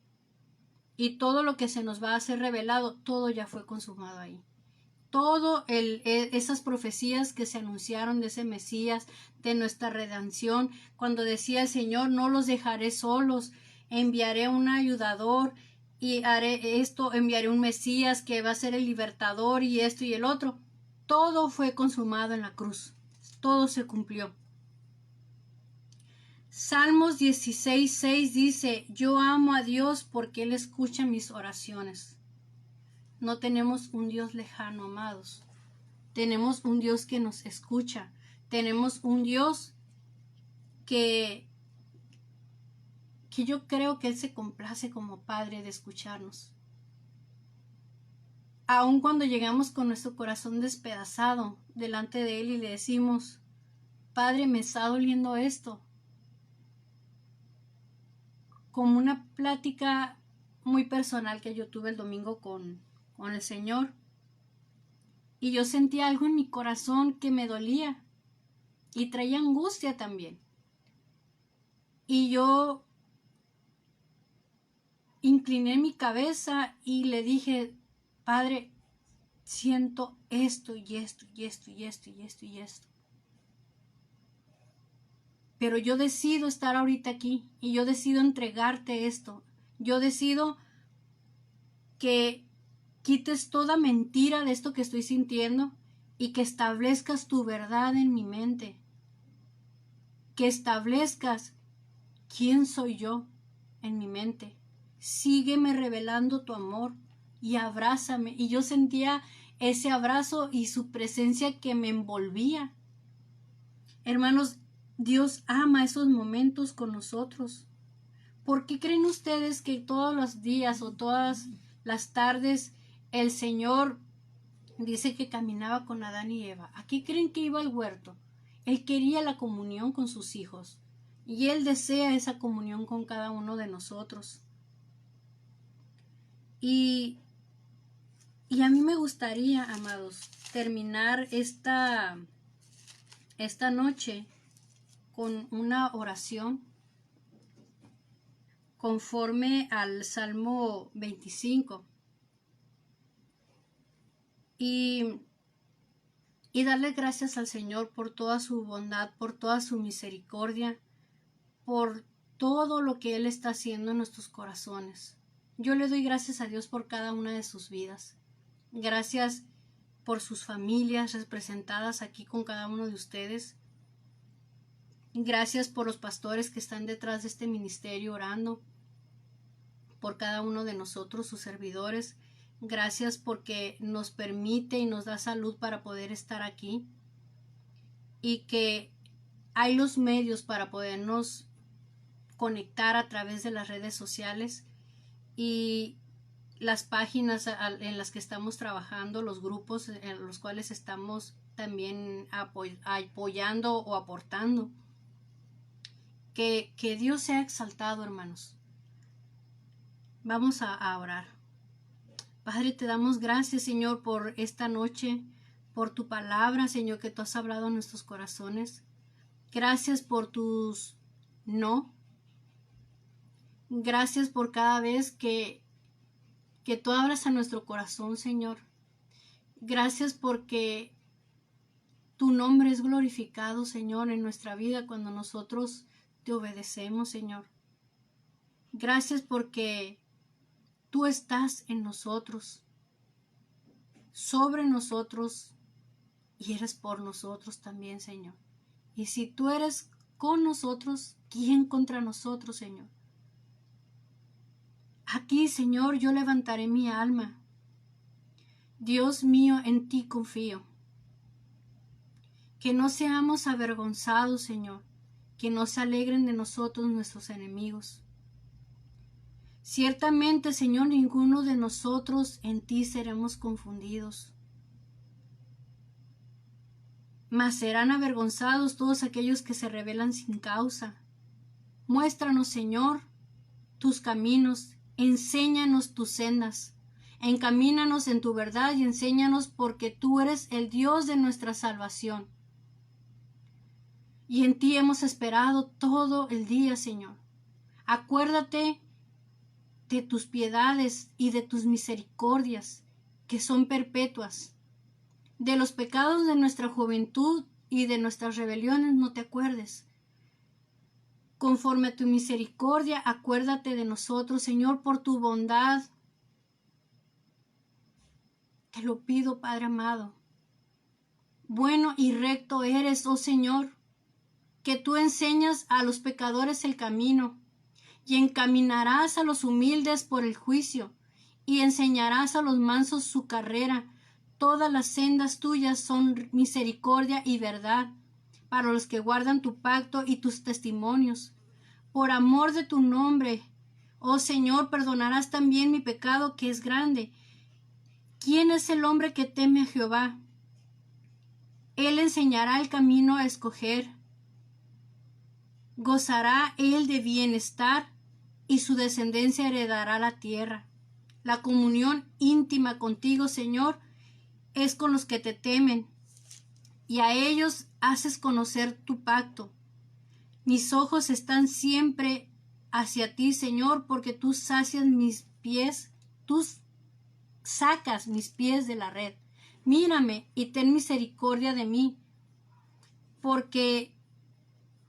y todo lo que se nos va a ser revelado, todo ya fue consumado ahí. Todo esas profecías que se anunciaron de ese Mesías, de nuestra redención, cuando decía el Señor, no los dejaré solos, enviaré un ayudador y haré esto, enviaré un Mesías que va a ser el libertador y esto y el otro. Todo fue consumado en la cruz. Todo se cumplió. Salmos 16:6 dice, yo amo a Dios porque Él escucha mis oraciones. No tenemos un Dios lejano, amados. Tenemos un Dios que nos escucha. Tenemos un Dios que yo creo que Él se complace como Padre de escucharnos. Aun cuando llegamos con nuestro corazón despedazado delante de Él y le decimos, Padre, me está doliendo esto. Como una plática muy personal que yo tuve el domingo con el Señor, y yo sentí algo en mi corazón que me dolía y traía angustia también. Y yo incliné mi cabeza y le dije, Padre, siento esto y esto y esto y esto y esto y esto. Pero yo decido estar ahorita aquí y yo decido entregarte esto. Yo decido que quites toda mentira de esto que estoy sintiendo y que establezcas tu verdad en mi mente. Que establezcas quién soy yo en mi mente. Sígueme revelando tu amor y abrázame. Y yo sentía ese abrazo y su presencia que me envolvía. Hermanos, Dios ama esos momentos con nosotros. ¿Por qué creen ustedes que todos los días o todas las tardes el Señor dice que caminaba con Adán y Eva? ¿A qué creen que iba al huerto? Él quería la comunión con sus hijos y Él desea esa comunión con cada uno de nosotros. Y a mí me gustaría, amados, terminar esta noche con una oración conforme al Salmo 25 y darle gracias al Señor por toda su bondad, por toda su misericordia, por todo lo que Él está haciendo en nuestros corazones. Yo le doy gracias a Dios por cada una de sus vidas. Gracias por sus familias representadas aquí con cada uno de ustedes. Gracias por los pastores que están detrás de este ministerio orando por cada uno de nosotros, sus servidores. Gracias porque nos permite y nos da salud para poder estar aquí y que hay los medios para podernos conectar a través de las redes sociales y las páginas en las que estamos trabajando, los grupos en los cuales estamos también apoyando o aportando. Que Dios sea exaltado, hermanos. Vamos a orar. Padre, te damos gracias, Señor, por esta noche, por tu palabra, Señor, que tú has hablado en nuestros corazones. Gracias por tus no. Gracias por cada vez que tú abras a nuestro corazón, Señor. Gracias porque tu nombre es glorificado, Señor, en nuestra vida cuando nosotros te obedecemos, Señor. Gracias porque tú estás en nosotros, sobre nosotros y eres por nosotros también, Señor. Y si tú eres con nosotros, ¿quién contra nosotros, Señor? Aquí, Señor, yo levantaré mi alma. Dios mío, en ti confío. Que no seamos avergonzados, Señor. Que no se alegren de nosotros nuestros enemigos. Ciertamente, Señor, ninguno de nosotros en ti seremos confundidos. Mas serán avergonzados todos aquellos que se rebelan sin causa. Muéstranos, Señor, tus caminos, enséñanos tus sendas, encamínanos en tu verdad y enséñanos porque tú eres el Dios de nuestra salvación. Y en ti hemos esperado todo el día, Señor. Acuérdate de tus piedades y de tus misericordias, que son perpetuas. De los pecados de nuestra juventud y de nuestras rebeliones no te acuerdes. Conforme a tu misericordia, acuérdate de nosotros, Señor, por tu bondad. Te lo pido, Padre amado. Bueno y recto eres, oh Señor, que tú enseñas a los pecadores el camino, y encaminarás a los humildes por el juicio, y enseñarás a los mansos su carrera. Todas las sendas tuyas son misericordia y verdad, para los que guardan tu pacto y tus testimonios. Por amor de tu nombre, oh Señor, perdonarás también mi pecado que es grande. ¿Quién es el hombre que teme a Jehová? Él enseñará el camino a escoger. Gozará él de bienestar y su descendencia heredará la tierra. La comunión íntima contigo, Señor, es con los que te temen, y a ellos haces conocer tu pacto. Mis ojos están siempre hacia ti, Señor, porque tú sacias mis pies, tú sacas mis pies de la red. Mírame y ten misericordia de mí, porque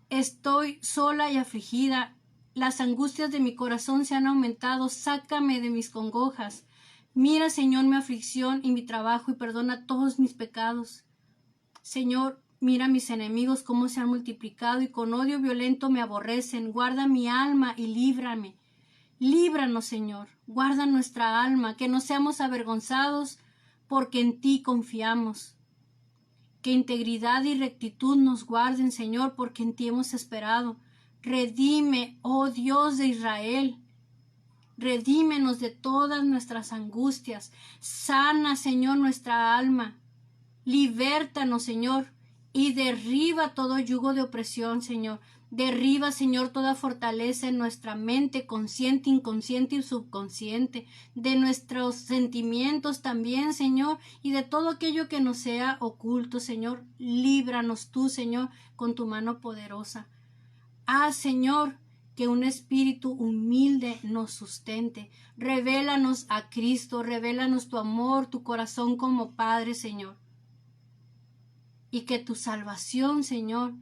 estoy sola y afligida. Las angustias de mi corazón se han aumentado. Sácame de mis congojas. Mira, Señor, mi aflicción y mi trabajo y perdona todos mis pecados. Señor, mira mis enemigos cómo se han multiplicado y con odio violento me aborrecen. Guarda mi alma y líbrame. Líbranos, Señor. Guarda nuestra alma, que no seamos avergonzados, porque en ti confiamos. Que integridad y rectitud nos guarden, Señor, porque en ti hemos esperado. Redime, oh Dios de Israel. Redímenos de todas nuestras angustias. Sana, Señor, nuestra alma. Libértanos, Señor, y derriba todo yugo de opresión, Señor. Derriba, Señor, toda fortaleza en nuestra mente, consciente, inconsciente y subconsciente, de nuestros sentimientos también, Señor, y de todo aquello que nos sea oculto, Señor. Líbranos tú, Señor, con tu mano poderosa. Haz, Señor, que un espíritu humilde nos sustente. Revélanos a Cristo, revélanos tu amor, tu corazón como Padre, Señor. Y que tu salvación, Señor,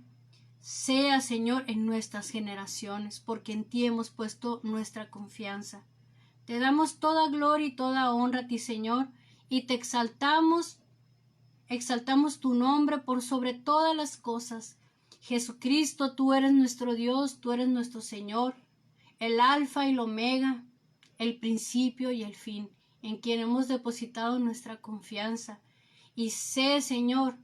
sea, Señor, en nuestras generaciones, porque en ti hemos puesto nuestra confianza. Te damos toda gloria y toda honra a ti, Señor, y te exaltamos tu nombre por sobre todas las cosas. Jesucristo, tú eres nuestro Dios, tú eres nuestro Señor, el Alfa y el Omega, el principio y el fin, en quien hemos depositado nuestra confianza. Y sé, Señor,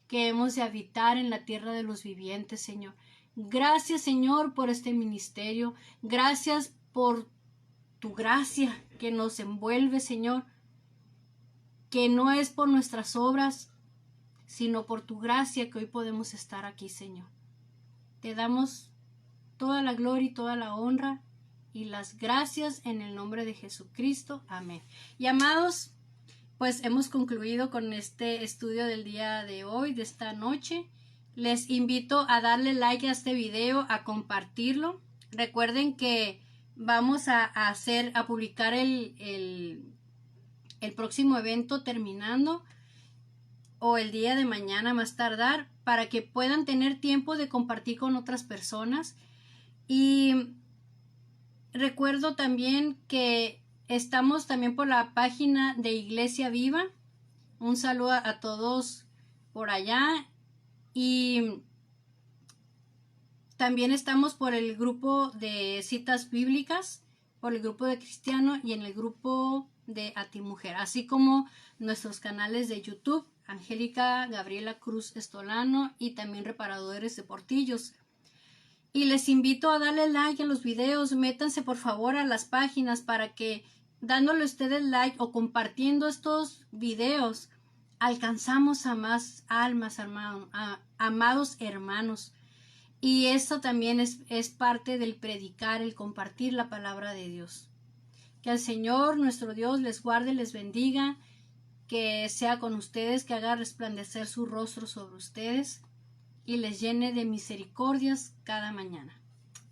que hemos de habitar en la tierra de los vivientes, Señor. Gracias, Señor, por este ministerio. Gracias por tu gracia que nos envuelve, Señor, que no es por nuestras obras, sino por tu gracia que hoy podemos estar aquí, Señor. Te damos toda la gloria y toda la honra y las gracias en el nombre de Jesucristo. Amén. Y amados, pues hemos concluido con este estudio del día de hoy, de esta noche. Les invito a darle like a este video, a compartirlo. Recuerden que vamos a publicar el próximo evento terminando, o el día de mañana más tardar, para que puedan tener tiempo de compartir con otras personas. Y recuerdo también que estamos también por la página de Iglesia Viva. Un saludo a todos por allá. Y también estamos por el grupo de citas bíblicas, por el grupo de cristiano y en el grupo de A Ti Mujer, así como nuestros canales de YouTube, Angélica Gabriela Cruz Estolano y también Reparadores de Portillos. Y les invito a darle like a los videos. Métanse por favor a las páginas para que dándole ustedes like o compartiendo estos videos alcanzamos a más almas, amados hermanos. Y esto también es parte del predicar, el compartir la palabra de Dios. Que el Señor nuestro Dios les guarde, les bendiga, que sea con ustedes, que haga resplandecer su rostro sobre ustedes y les llene de misericordias cada mañana.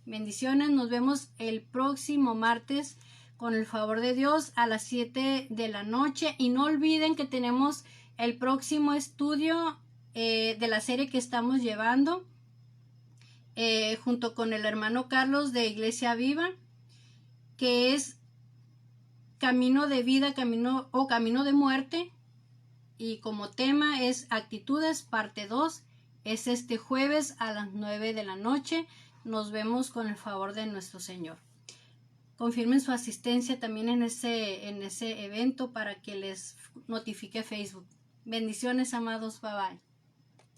Bendiciones, nos vemos el próximo martes con el favor de Dios a las 7 de la noche. Y no olviden que tenemos el próximo estudio de la serie que estamos llevando junto con el hermano Carlos de Iglesia Viva, que es Camino de Vida, Camino de Muerte, y como tema es Actitudes, parte 2. Es este jueves a las 9 de la noche. Nos vemos con el favor de nuestro Señor. Confirmen su asistencia también en ese evento para que les notifique Facebook. Bendiciones, amados. Bye bye.